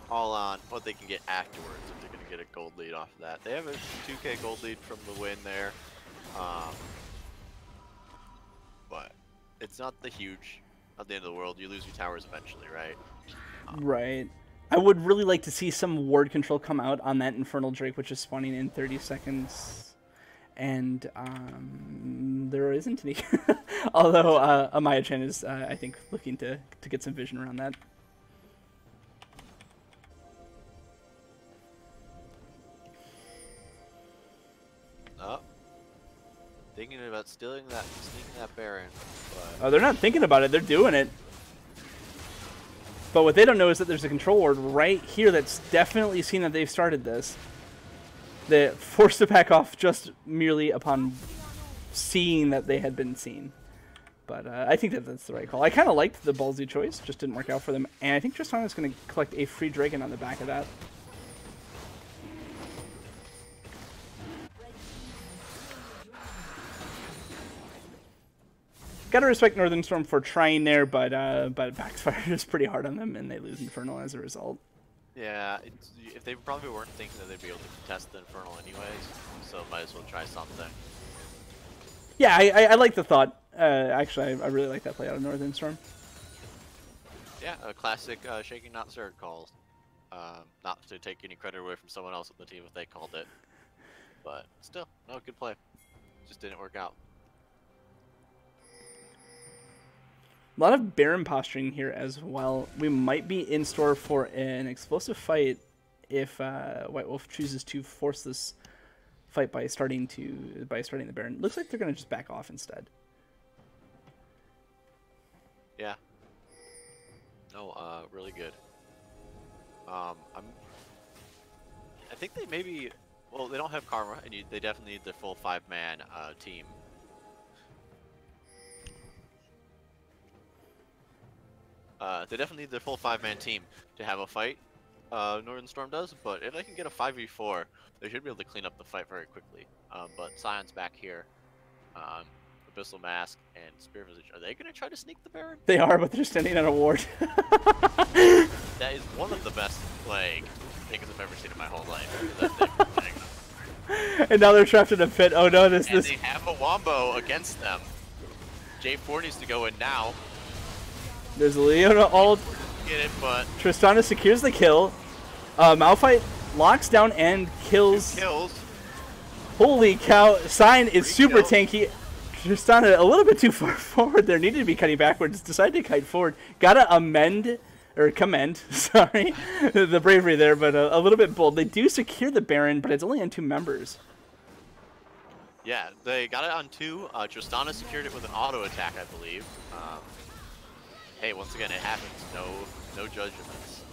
[SPEAKER 2] on what they can get afterwards if they're going to get a gold lead off of that. They have a 2k gold lead from the win there, but it's not the huge, not the end of the world. You lose your towers eventually, right?
[SPEAKER 1] Right. I would really like to see some ward control come out on that Infernal Drake, which is spawning in 30 seconds. And there isn't any. Although Amaya-chan is, I think, looking to get some vision around that.
[SPEAKER 2] Oh. Thinking about sneaking that Baron. But...
[SPEAKER 1] Oh, they're not thinking about it. They're doing it. But what they don't know is that there's a control ward right here that's definitely seen that they've started this. They forced to back off just merely upon seeing that they had been seen. But I think that that's the right call. I kind of liked the ballsy choice, just didn't work out for them. And I think Tristana is going to collect a free dragon on the back of that. Gotta respect Northern Storm for trying there, but backfire is pretty hard on them, and they lose Infernal as a result.
[SPEAKER 2] Yeah, if they probably weren't thinking that they'd be able to contest the Infernal anyways, so might as well try something.
[SPEAKER 1] Yeah, I like the thought. Actually, I really like that play out of Northern Storm.
[SPEAKER 2] Yeah, a classic shaking not stirred calls. Not to take any credit away from someone else on the team if they called it, but still, no, good play. Just didn't work out.
[SPEAKER 1] A lot of Baron posturing here as well. We might be in store for an explosive fight if White Wolf chooses to force this fight by starting the Baron. Looks like they're going to just back off instead.
[SPEAKER 2] Yeah. No, really good. I think they maybe, well, they don't have Karma, and they definitely need the full 5-man team. They definitely need their full 5-man team to have a fight. Northern Storm does, but if they can get a 5v4, they should be able to clean up the fight very quickly. But Sion's back here. Abyssal Mask and Spear Visage. Are they going to try to sneak the Baron?
[SPEAKER 1] They are, but they're standing on a ward.
[SPEAKER 2] That is one of the best, like, things I've ever seen in my whole life. That thing.
[SPEAKER 1] And now they're trapped in a pit. Oh no, this.
[SPEAKER 2] They have a wombo against them. J4 needs to go in now.
[SPEAKER 1] There's a Leona ult.
[SPEAKER 2] Get it, but
[SPEAKER 1] Tristana secures the kill. Malphite locks down and kills. Holy cow! Sign is super tanky. Tristana a little bit too far forward there. Needed to be cutting backwards. Decided to kite forward. Gotta commend, sorry, the bravery there, but a little bit bold. They do secure the Baron, but it's only on 2 members.
[SPEAKER 2] Yeah, they got it on 2. Tristana secured it with an auto attack, I believe. Hey, once again, it happens. No judgments.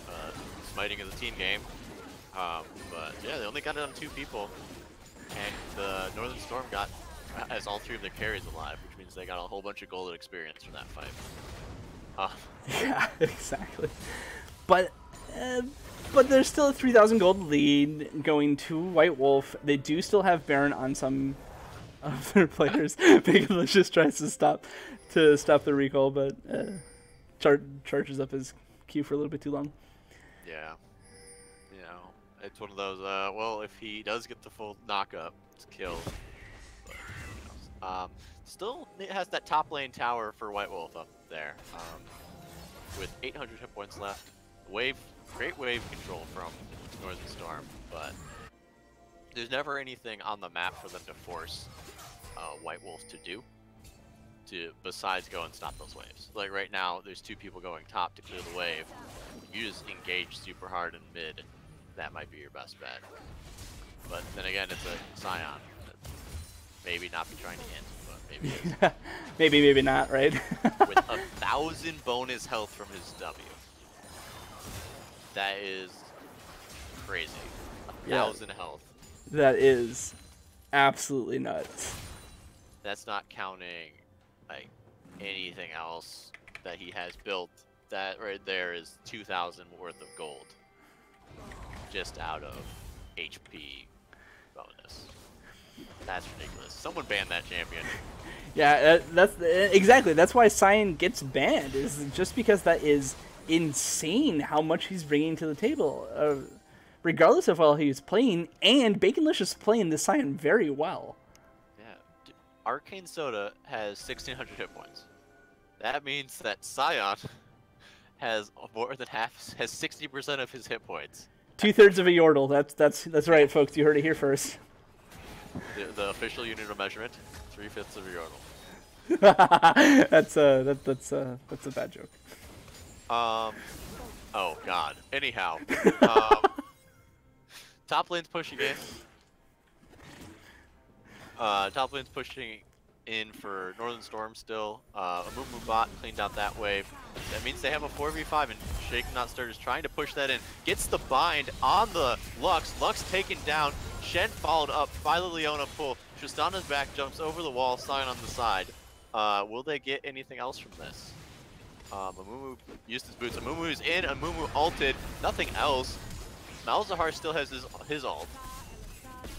[SPEAKER 2] Smiting is a team game. But yeah, they only got it on 2 people. And the Northern Storm has all 3 of their carries alive, which means they got a whole bunch of golden experience from that fight.
[SPEAKER 1] Yeah, exactly. But there's still a 3,000 gold lead going to White Wolf. They do still have Baron on some of their players. Big Delicious tries to stop the recall, but charges up his Q for a little bit too long.
[SPEAKER 2] Yeah. You know, it's one of those, well, if he does get the full knock-up, it's killed. But, who knows. Still, it has that top lane tower for White Wolf up there. With 800 hit points left. Great wave control from Northern Storm, but there's never anything on the map for them to force White Wolf to do, besides go and stop those waves. Like right now, there's 2 people going top to clear the wave. You just engage super hard in mid. That might be your best bet. But then again, it's a Scion. Maybe not be trying to hit, but maybe
[SPEAKER 1] maybe not, right?
[SPEAKER 2] With 1,000 bonus health from his W. That is crazy. 1,000 health.
[SPEAKER 1] That is absolutely nuts.
[SPEAKER 2] That's not counting like anything else that he has built. That right there is 2,000 worth of gold. Just out of HP bonus. That's ridiculous. Someone ban that champion.
[SPEAKER 1] Yeah, that's exactly. That's why Cyan gets banned. Is just because that is insane how much he's bringing to the table, regardless of how he's playing. And Baconlicious playing the Cyan very well.
[SPEAKER 2] Yeah, Arcane Soda has 1,600 hit points. That means that Scion has more than half, has 60% of his hit points. 2/3
[SPEAKER 1] of a Yordle. That's right, folks. You heard it here first.
[SPEAKER 2] The official unit of measurement, 3/5 of a Yordle.
[SPEAKER 1] That's a bad joke.
[SPEAKER 2] Oh God. Anyhow, top lane's pushing in. Top lane's pushing in for Northern Storm still. Amumu bot cleaned out that wave. That means they have a 4v5 and Shaken Not Stirred is trying to push that in. Gets the bind on the Lux. Lux taken down. Shen followed up by the Leona pull. Tristana's back, jumps over the wall, Sion on the side. Will they get anything else from this? Amumu used his boots. Amumu's in. Amumu ulted. Nothing else. Malzahar still has his ult.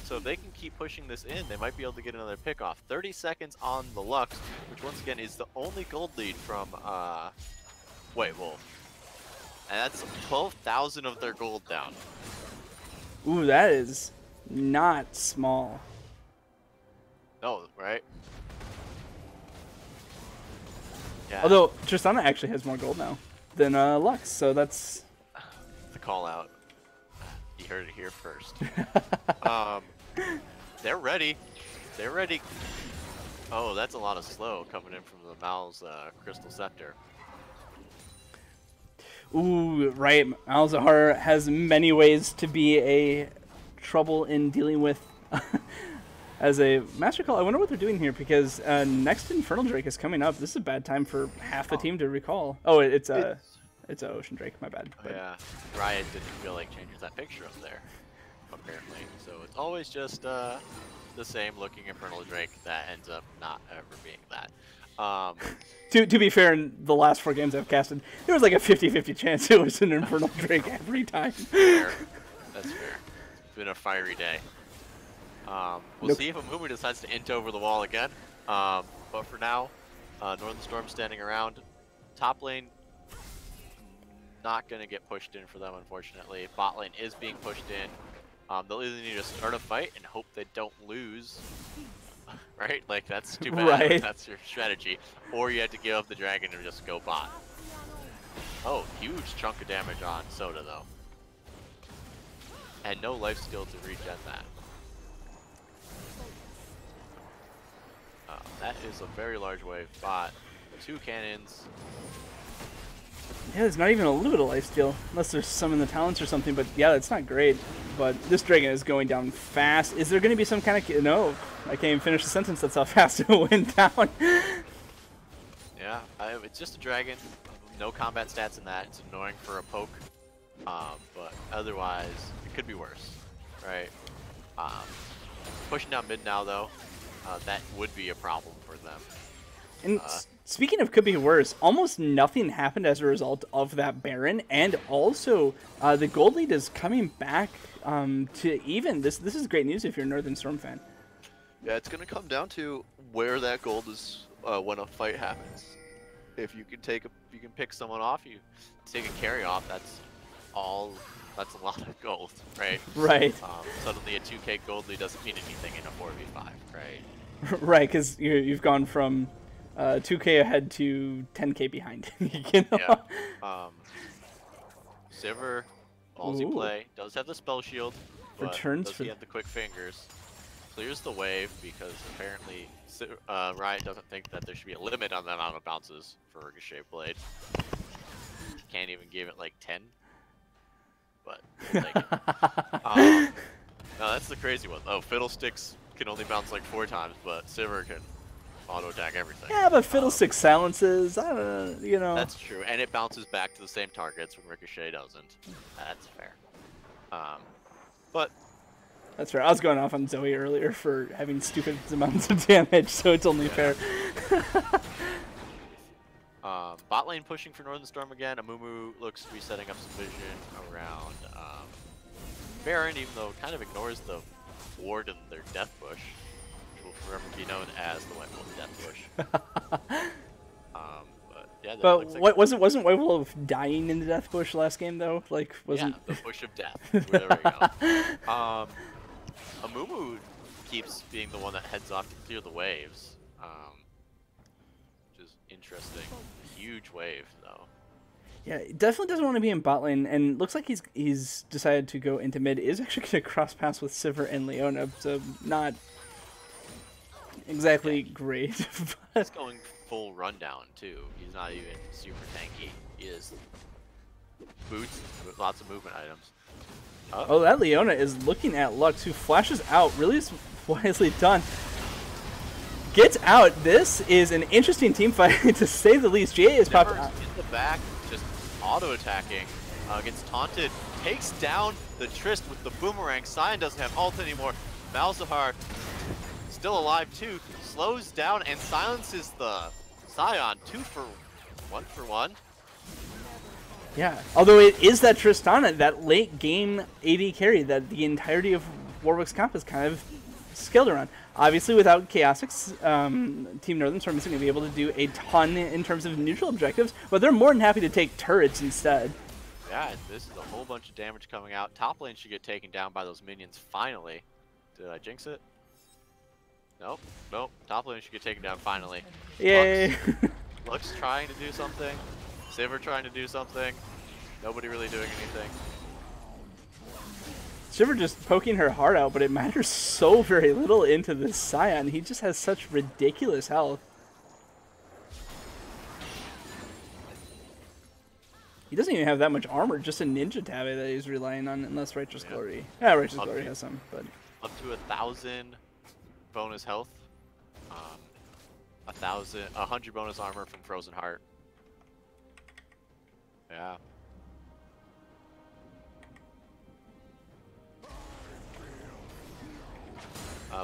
[SPEAKER 2] So if they can keep pushing this in, they might be able to get another pick off. 30 seconds on the Lux, which once again is the only gold lead from White Wolf. And that's 12,000 of their gold down.
[SPEAKER 1] Ooh, that is not small.
[SPEAKER 2] No, right? Yeah.
[SPEAKER 1] Although Tristana actually has more gold now than Lux, so that's
[SPEAKER 2] the call out. You heard it here first. They're ready. They're ready. Oh, that's a lot of slow coming in from the Mal's Crystal Scepter.
[SPEAKER 1] Ooh, right. Malzahar has many ways to be a trouble in dealing with. As a Master Call, I wonder what they're doing here, because next Infernal Drake is coming up. This is a bad time for half the team to recall. Oh, it's a Ocean Drake, my bad.
[SPEAKER 2] But. Yeah, Riot didn't feel like changing that picture up there, apparently. So it's always just the same looking Infernal Drake that ends up not ever being that.
[SPEAKER 1] To be fair, in the last 4 games I've casted, there was like a 50-50 chance it was an Infernal Drake every time.
[SPEAKER 2] Fair. That's fair. It's been a fiery day. We'll see if Amumu decides to int over the wall again. But for now, Northern Storm standing around. Top lane, not going to get pushed in for them, unfortunately. Bot lane is being pushed in. They'll either need to start a fight and hope they don't lose, right? Like, that's too bad.
[SPEAKER 1] Right.
[SPEAKER 2] That's your strategy. Or you have to give up the dragon and just go bot. Oh, huge chunk of damage on Soda, though. And no life skill to regen that. That is a very large wave. Bot. 2 cannons.
[SPEAKER 1] Yeah, there's not even a little bit of life steal, unless there's some in the talents or something, but yeah, that's not great. But this dragon is going down fast. Is there going to be some kind of... No, I can't even finish the sentence. That's how fast it went down.
[SPEAKER 2] Yeah, it's just a dragon. No combat stats in that. It's annoying for a poke. But otherwise, it could be worse, right? Pushing down mid now, though, that would be a problem for them.
[SPEAKER 1] And speaking of could be worse, almost nothing happened as a result of that Baron, and also the gold lead is coming back to even. This is great news if you're a Northern Storm fan.
[SPEAKER 2] Yeah, it's gonna come down to where that gold is when a fight happens. If you can pick someone off, you take a carry off. That's a lot of gold, right?
[SPEAKER 1] Right.
[SPEAKER 2] Suddenly a 2k gold lead doesn't mean anything in a 4v5, right?
[SPEAKER 1] Right, because you've gone from 2k ahead to 10k behind. You know?
[SPEAKER 2] Yeah. Sivir, ballsy play, does have the spell shield, but
[SPEAKER 1] Returns
[SPEAKER 2] does he have the quick fingers? Clears the wave because apparently Riot doesn't think that there should be a limit on the amount of bounces for Ricochet Blade. Can't even give it like 10. But we'll take it. No, that's the crazy one. Oh, Fiddlesticks can only bounce like 4 times, but Sivir can auto attack everything.
[SPEAKER 1] Yeah, but Fiddlestick silences. I don't know, you know.
[SPEAKER 2] That's true, and it bounces back to the same targets when Ricochet doesn't. That's fair. But
[SPEAKER 1] that's fair. I was going off on Zoe earlier for having stupid amounts of damage, so it's only fair.
[SPEAKER 2] Bot lane pushing for Northern Storm again. Amumu looks to be setting up some vision around Baron, even though it kind of ignores the ward and their Death Bush, which will forever be known as the White Wolf Death Bush. But yeah,
[SPEAKER 1] but
[SPEAKER 2] looks like
[SPEAKER 1] what wasn't White Wolf dying in the Death Bush last game though? Like wasn't
[SPEAKER 2] the Bush of Death. There we go. Amumu keeps being the one that heads off to clear the waves, which is interesting. Huge wave though.
[SPEAKER 1] Yeah, he definitely doesn't want to be in bot lane, and looks like he's decided to go into mid. Is actually going to cross paths with Sivir and Leona, so not exactly great.
[SPEAKER 2] He's going full rundown too. He's not even super tanky. He is boots with lots of movement items.
[SPEAKER 1] Oh, that Leona is looking at Lux, who flashes out. Really wisely done. Gets out. This is an interesting team fight, to say the least. GA is popping out.
[SPEAKER 2] In the back, just auto-attacking. Gets taunted. Takes down the Trist with the boomerang. Sion doesn't have ult anymore. Malzahar still alive too. Slows down and silences the Sion. 1 for 1.
[SPEAKER 1] Yeah, although it is that Tristana, that late game AD carry that the entirety of Warwick's comp is kind of skilled around. Obviously, without Chaosix, Team Northern Storm isn't going to be able to do a ton in terms of neutral objectives, but they're more than happy to take turrets instead.
[SPEAKER 2] Yeah, this is a whole bunch of damage coming out. Top lane should get taken down by those minions finally. Did I jinx it? Nope, nope. Top lane should get taken down finally.
[SPEAKER 1] Yay!
[SPEAKER 2] Lux trying to do something. Sivir trying to do something. Nobody really doing anything.
[SPEAKER 1] Sivir just poking her heart out, but it matters so very little into this Sion. He just has such ridiculous health. He doesn't even have that much armor, just a ninja tabby that he's relying on, unless Righteous Glory. Yeah, Righteous Glory has some, but...
[SPEAKER 2] Up to 1,000 bonus health. 100 bonus armor from Frozen Heart. Yeah.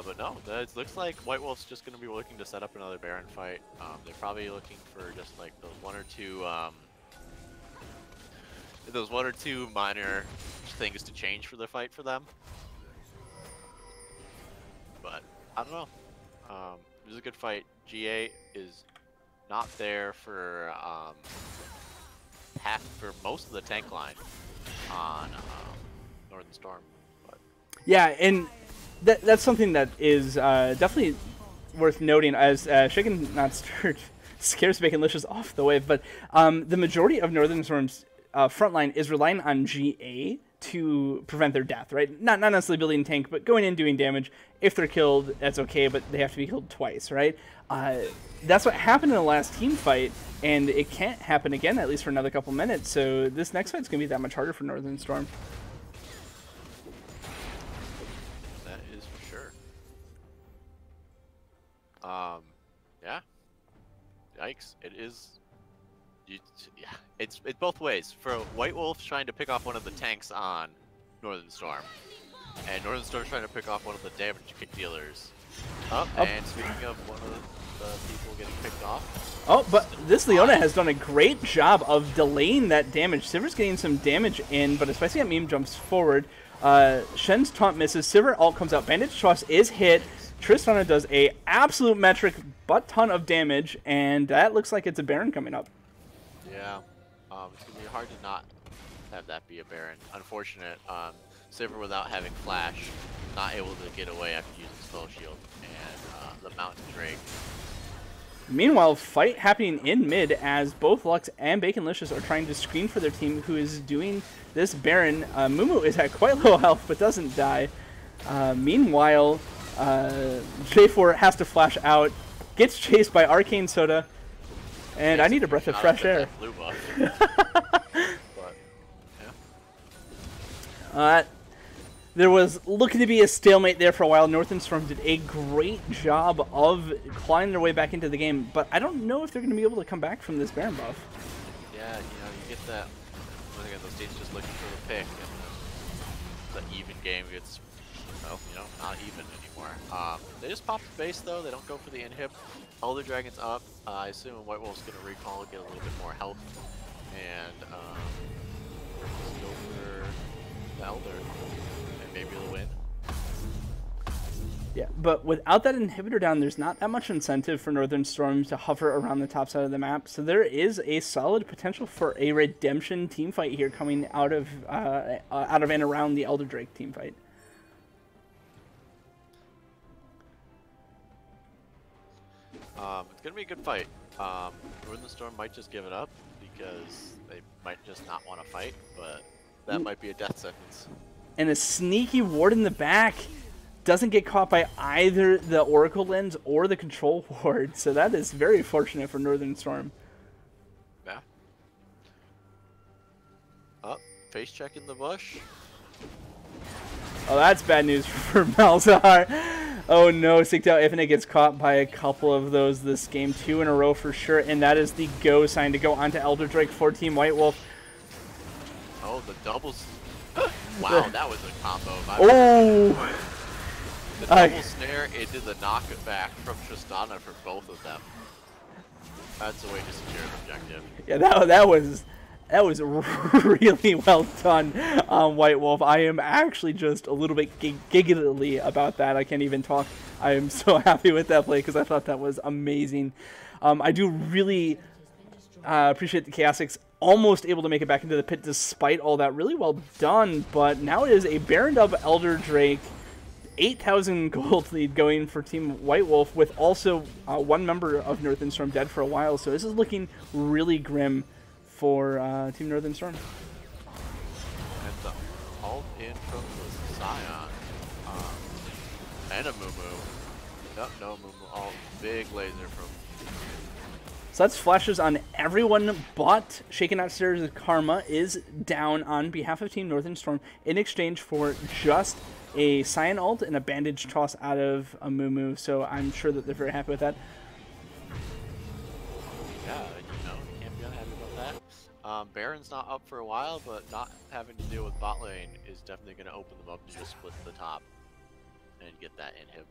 [SPEAKER 2] But no, it looks like White Wolf's just going to be looking to set up another Baron fight. They're probably looking for just like those one or two minor things to change for the fight for them. But I don't know. It was a good fight. GA is not there for for most of the tank line on Northern Storm. But
[SPEAKER 1] Yeah, and that's something that is definitely worth noting as Shaken Not Stirred scares Baconlicious off the wave, but the majority of Northern Storm's front line is relying on GA to prevent their death, right? Not necessarily building a tank, but going in doing damage. If they're killed, that's okay, but they have to be killed twice, right? That's what happened in the last team fight, and it can't happen again, at least for another couple minutes, so this next fight's going to be that much harder for Northern Storm.
[SPEAKER 2] that is for sure. Yeah. Yikes! It is. Yeah, it's both ways. For White Wolf trying to pick off one of the tanks on Northern Storm, and Northern Storm trying to pick off one of the damage dealers. And speaking of one of the people getting picked off.
[SPEAKER 1] Oh, but this Leona has done a great job of delaying that damage. Sivir's getting some damage in, but as Spicy at Meme jumps forward, Shen's taunt misses. Sivir ult comes out. Bandage Toss is hit. Tristana does a absolute metric butt ton of damage, and that looks like it's a Baron coming up.
[SPEAKER 2] Yeah, it's gonna be hard to not have that be a Baron. Unfortunate. Sivir without having flash, not able to get away after using spell shield, and the Mountain Drake.
[SPEAKER 1] Meanwhile, fight happening in mid as both Lux and Baconlicious are trying to screen for their team who is doing this Baron. Mumu is at quite low health but doesn't die. Meanwhile, J4 has to flash out, gets chased by Arcane Soda, and I need a breath of fresh air.
[SPEAKER 2] Blue buff. But, yeah.
[SPEAKER 1] There was looking to be a stalemate there for a while. Northern Storm did a great job of clawing their way back into the game, but I don't know if they're going to be able to come back from this Baron buff.
[SPEAKER 2] Yeah, you get that. Look at those teams just looking for the pick, and the even game gets, well, not even anymore. They just pop the base though. They don't go for the inhib. Elder Dragon's up. I assume White Wolf's going to recall, get a little bit more health, and just go for the Elder. Maybe they'll win.
[SPEAKER 1] Yeah, but without that inhibitor down, there's not that much incentive for Northern Storm to hover around the top side of the map. So there is a solid potential for a redemption team fight here coming out of and around the Elder Drake team fight.
[SPEAKER 2] It's gonna be a good fight. Northern Storm might just give it up because they might just not want to fight, but that might be a death sentence.
[SPEAKER 1] And a sneaky ward in the back doesn't get caught by either the Oracle Lens or the Control Ward, so that is very fortunate for Northern Storm.
[SPEAKER 2] Yeah. Face check in the bush.
[SPEAKER 1] Oh, that's bad news for Malzahar. Oh no, Seeked Out Infinite gets caught by a couple of those this game, 2 in a row for sure, and that is the go sign to go onto Elder Drake for Team White Wolf.
[SPEAKER 2] Oh, the doubles. Wow, that was a combo.
[SPEAKER 1] Oh!
[SPEAKER 2] The double snare into the knockback from Tristana for both of them. That's the way to secure an objective.
[SPEAKER 1] Yeah, that was really well done on White Wolf. I am actually just a little bit giggly about that. I can't even talk. I am so happy with that play because I thought that was amazing. I do really appreciate the Chaotix almost able to make it back into the pit despite all that. Really well done, but now it is a Baron Dub Elder Drake 8,000 gold lead going for Team White Wolf with also one member of Northern Storm dead for a while, so this is looking really grim for Team Northern Storm.
[SPEAKER 2] And the ult in from the Scion. And a Mumu. No Mumu ult. Big laser from...
[SPEAKER 1] So that's flashes on everyone but Shaken Not Stirred's Karma is down on behalf of Team Northern Storm in exchange for just a Scion ult and a Bandage Toss out of a Mumu, so I'm sure that they're very happy with that.
[SPEAKER 2] Yeah, you can't be unhappy about that. Baron's not up for a while, but not having to deal with bot lane is definitely going to open them up to just split the top and get that inhib.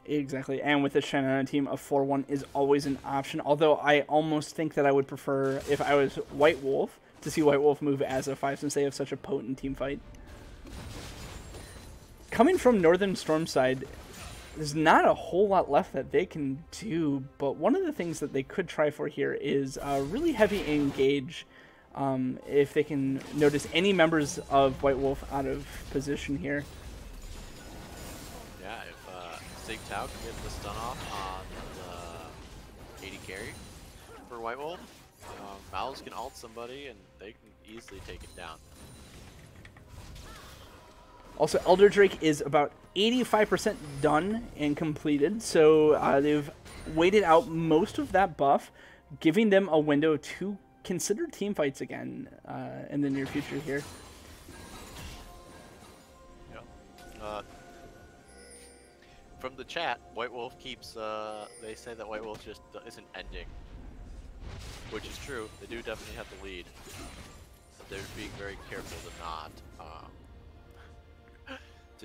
[SPEAKER 1] Exactly, and with the Shannon team, a 4-1 is always an option, although I almost think that I would prefer, if I was White Wolf, to see White Wolf move as a 5 since they have such a potent team fight. Coming from Northern Storm side, there's not a whole lot left that they can do, but one of the things that they could try for here is a really heavy engage. If they can notice any members of White Wolf out of position here.
[SPEAKER 2] Yeah, if Sig Tao can get the stun off on the AD carry for White Wolf, Mouse can ult somebody and they can easily take it down.
[SPEAKER 1] Also, Elder Drake is about 85% done and completed, so they've waited out most of that buff, giving them a window to consider team fights again in the near future here.
[SPEAKER 2] Yeah. From the chat, White Wolf keeps, they say that White Wolf just isn't ending, which is true. They do definitely have the lead. But they're being very careful to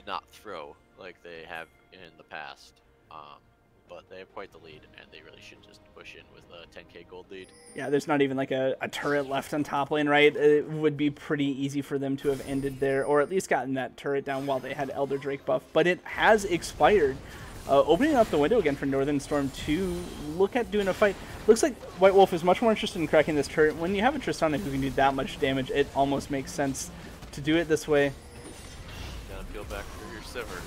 [SPEAKER 2] not throw like they have in the past. But they have quite the lead, and they really should just push in with a 10k gold lead.
[SPEAKER 1] Yeah, there's not even like a turret left on top lane, right? It would be pretty easy for them to have ended there, or at least gotten that turret down while they had Elder Drake buff. But it has expired, opening up the window again for Northern Storm to look at doing a fight. Looks like White Wolf is much more interested in cracking this turret. When you have a Tristana who can do that much damage, it almost makes sense to do it this way.
[SPEAKER 2] Gotta peel back for your Sivir.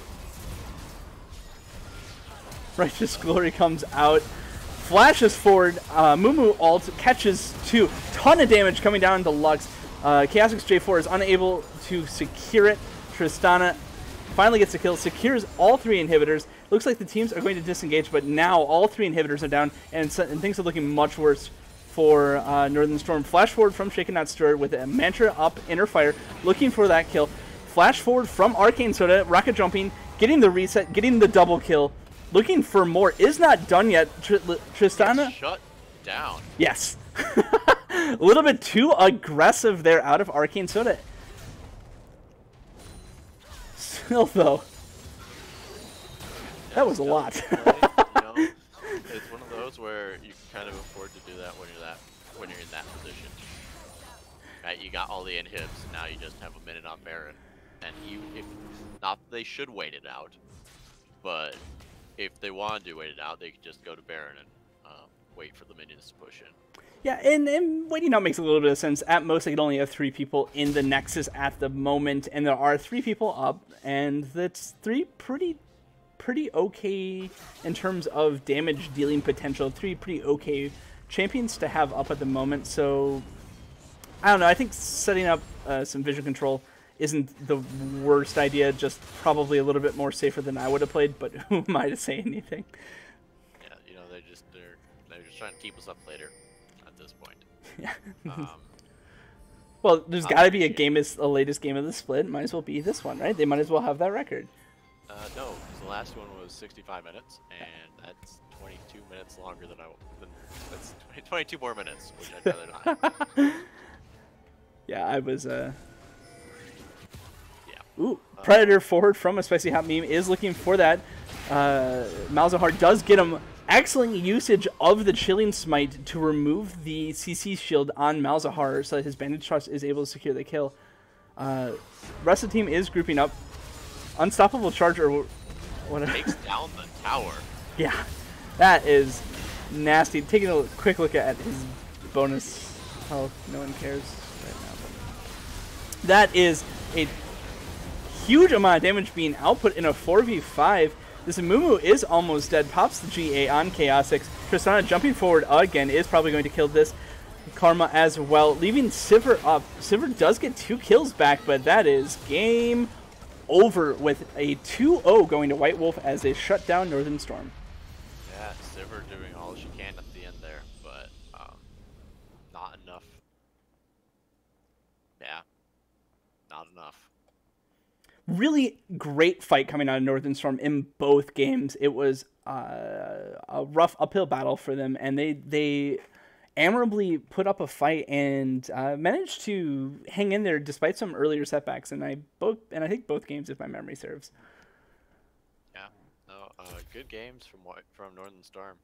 [SPEAKER 1] Righteous Glory comes out, flashes forward, Mumu ult, catches 2, ton of damage coming down to Lux. Chaosix J4 is unable to secure it. Tristana finally gets a kill, secures all 3 inhibitors. Looks like the teams are going to disengage, but now all 3 inhibitors are down, and things are looking much worse for Northern Storm. Flash forward from Shaken Not Stirred with a Mantra up, Inner Fire, looking for that kill. Flash forward from Arcane Soda, rocket jumping, getting the reset, getting the double kill. Looking for more, is not done yet. Tristana.
[SPEAKER 2] Shut down.
[SPEAKER 1] Yes. A little bit too aggressive there out of Arcane Soda. Still, though. That was a lot.
[SPEAKER 2] You know, it's one of those where you can kind of afford to do that when you're in that position. Right, you got all the inhibs, and now you just have a minute on Baron. And if not, they should wait it out. But if they wanted to wait it out, they could just go to Baron and wait for the minions to push in.
[SPEAKER 1] Yeah, and waiting out makes a little bit of sense. At most, they could only have 3 people in the Nexus at the moment, and there are 3 people up, and that's 3 pretty okay in terms of damage dealing potential. 3 pretty okay champions to have up at the moment. So I don't know. I think setting up some vision control isn't the worst idea, just probably a little bit more safer than I would have played, but who am I to say anything?
[SPEAKER 2] Yeah, you know, they're just trying to keep us up later at this point.
[SPEAKER 1] Yeah. Well, there's got to be a latest game of the split. Might as well be this one, right? They might as well have that record.
[SPEAKER 2] No, because the last one was 65 minutes, and that's 22 minutes longer than that's 22 more minutes, which I'd rather not.
[SPEAKER 1] Yeah, I was, Ooh, Predator forward from a Spicy Hot Meme is looking for that. Malzahar does get him. Excellent usage of the Chilling Smite to remove the CC shield on Malzahar so that his Bandage Trust is able to secure the kill. Rest of the team is grouping up. Unstoppable Charge or whatever.
[SPEAKER 2] Takes down the tower.
[SPEAKER 1] Yeah, that is nasty. Taking a quick look at his bonus health. No one cares right now. That is a huge amount of damage being output in a 4v5. This Mumu is almost dead. Pops the GA on Chaosix. Tristana jumping forward again is probably going to kill this. Karma as well, leaving Sivir up. Sivir does get 2 kills back, but that is game over with a 2-0 going to White Wolf as they shut down Northern Storm.
[SPEAKER 2] Yeah, Sivir doing all she can at the end there, but not enough. Yeah, not enough.
[SPEAKER 1] Really great fight coming out of Northern Storm in both games. It was a rough uphill battle for them, and they admirably put up a fight and managed to hang in there despite some earlier setbacks. And I think both games, if my memory serves.
[SPEAKER 2] Yeah, no, good games from Northern Storm.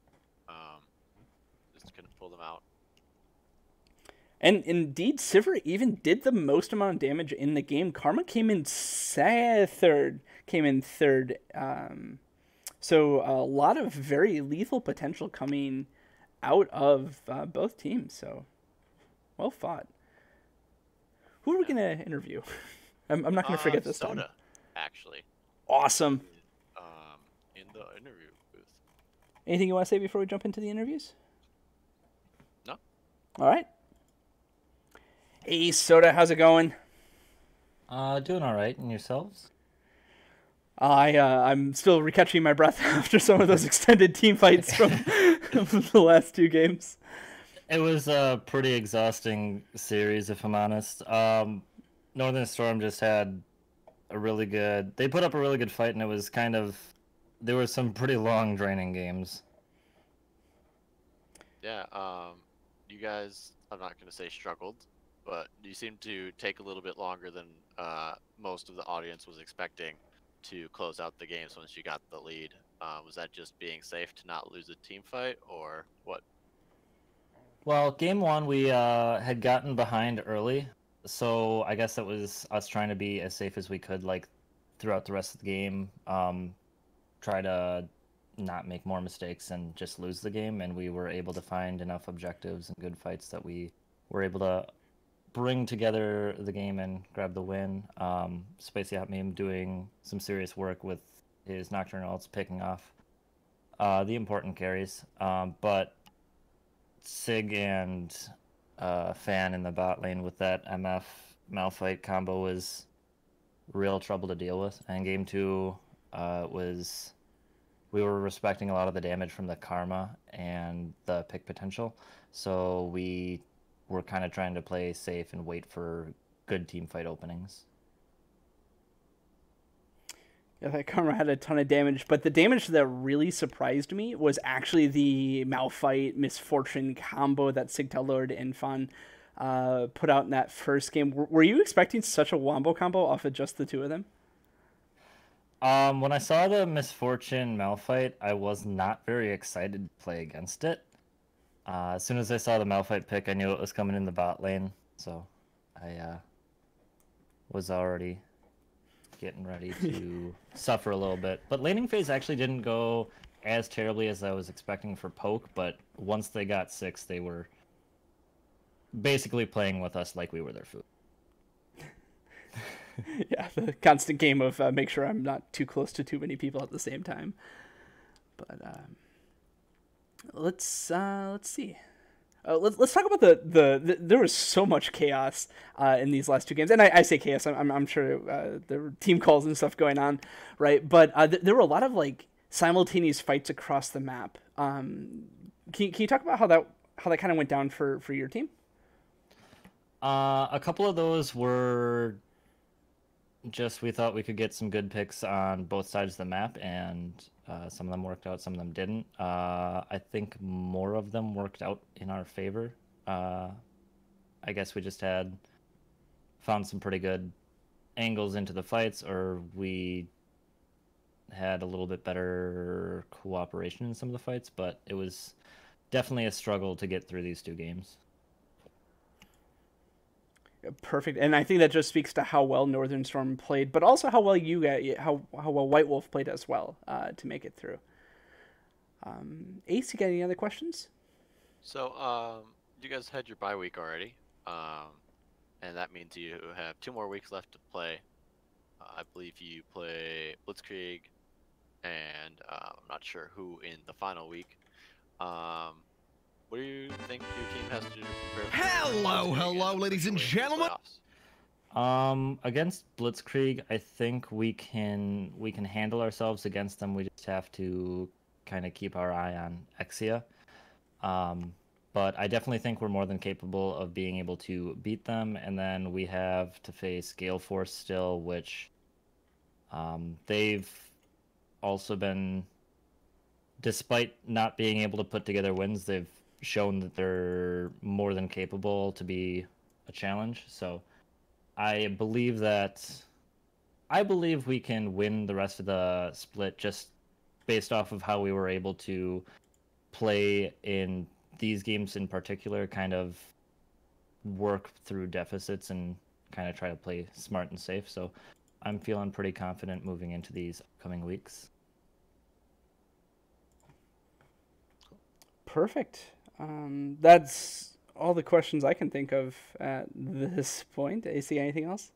[SPEAKER 2] Just couldn't pull them out.
[SPEAKER 1] And indeed, Sivir even did the most amount of damage in the game. Karma came in third. So a lot of very lethal potential coming out of both teams. So well fought. Who are we
[SPEAKER 2] Yeah.
[SPEAKER 1] gonna interview? I'm not gonna forget this time.
[SPEAKER 2] Soda, actually,
[SPEAKER 1] Awesome.
[SPEAKER 2] is in the interview booth.
[SPEAKER 1] Anything you want to say before we jump into the interviews?
[SPEAKER 2] No.
[SPEAKER 1] All right. Hey, Soda, how's it going?
[SPEAKER 3] Doing all right. And yourselves?
[SPEAKER 1] I'm still recatching my breath after some of those extended team fights from the last two games.
[SPEAKER 3] It was a pretty exhausting series, if I'm honest. Northern Storm just had a really good. They put up a really good fight, and it was kind of. There were some pretty long, draining games.
[SPEAKER 2] Yeah. You guys, I'm not gonna say struggled, but you seem to take a little bit longer than most of the audience was expecting to close out the games once you got the lead. Was that just being safe to not lose a team fight, or what?
[SPEAKER 3] Well, game one, we had gotten behind early, so I guess that was us trying to be as safe as we could, like throughout the rest of the game. Try to not make more mistakes and just lose the game, and we were able to find enough objectives and good fights that we were able to bring together the game and grab the win. Spacey had me doing some serious work with his Nocturnals, picking off the important carries. But Sig and Fan in the bot lane with that MF Malphite combo was real trouble to deal with. And game two was we were respecting a lot of the damage from the Karma and the pick potential, so we were kind of trying to play safe and wait for good team fight openings.
[SPEAKER 1] Yeah, that Karma had a ton of damage, but the damage that really surprised me was actually the Malphite Misfortune combo that Sigtel Lord and Fan put out in that first game. Were you expecting such a wombo combo off of just the two of them?
[SPEAKER 3] When I saw the Misfortune Malphite, I was not very excited to play against it. As soon as I saw the Malphite pick, I knew it was coming in the bot lane, so I was already getting ready to suffer a little bit. But laning phase actually didn't go as terribly as I was expecting for Poke, but once they got 6, they were basically playing with us like we were their food.
[SPEAKER 1] Yeah, the constant game of make sure I'm not too close to too many people at the same time. But let's see. Let's talk about the there was so much chaos in these last two games, and I say chaos. I'm sure there were team calls and stuff going on, right? But there were a lot of like simultaneous fights across the map. Can you talk about how that kind of went down for your team?
[SPEAKER 3] A couple of those were just we thought we could get some good picks on both sides of the map, and some of them worked out, some of them didn't. I think more of them worked out in our favor. I guess we just found some pretty good angles into the fights, or we had a little bit better cooperation in some of the fights, but it was definitely a struggle to get through these two games.
[SPEAKER 1] Perfect, and I think that just speaks to how well Northern Storm played, but also how well how well White Wolf played as well to make it through. Ace, you got any other questions?
[SPEAKER 2] So, you guys had your bye week already, and that means you have 2 more weeks left to play. I believe you play Blitzkrieg, and I'm not sure who in the final week. What do you think your team has to do to prepare for
[SPEAKER 4] Hello, ladies and gentlemen.
[SPEAKER 3] Against Blitzkrieg, I think we can handle ourselves against them. We just have to kind of keep our eye on Exia. But I definitely think we're more than capable of being able to beat them. And then we have to face Gale Force still, which they've also been, despite not being able to put together wins, they've shown that they're more than capable to be a challenge. So I believe we can win the rest of the split just based off of how we were able to play in these games in particular, kind of work through deficits and kind of try to play smart and safe. So I'm feeling pretty confident moving into these upcoming weeks.
[SPEAKER 1] Perfect. That's all the questions I can think of at this point. AC, anything else?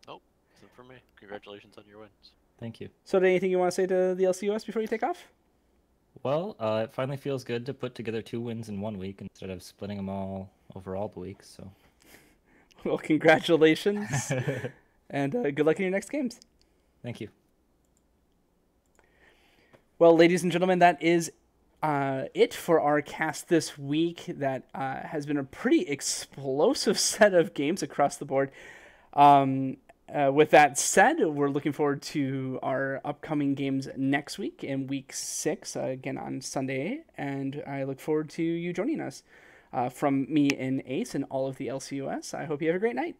[SPEAKER 2] Nope, that's it for me. Congratulations on your wins.
[SPEAKER 3] Thank you.
[SPEAKER 1] So, anything you want to say to the LCUS before you take off?
[SPEAKER 3] Well, it finally feels good to put together 2 wins in 1 week instead of splitting them all over all the weeks. So,
[SPEAKER 1] Well, congratulations, and good luck in your next games.
[SPEAKER 3] thank you.
[SPEAKER 1] Well, ladies and gentlemen, that is it for our cast this week. That has been a pretty explosive set of games across the board. With that said, we're looking forward to our upcoming games next week in week 6, again on Sunday, and I look forward to you joining us. From me and Ace and all of the LCUS, I hope you have a great night.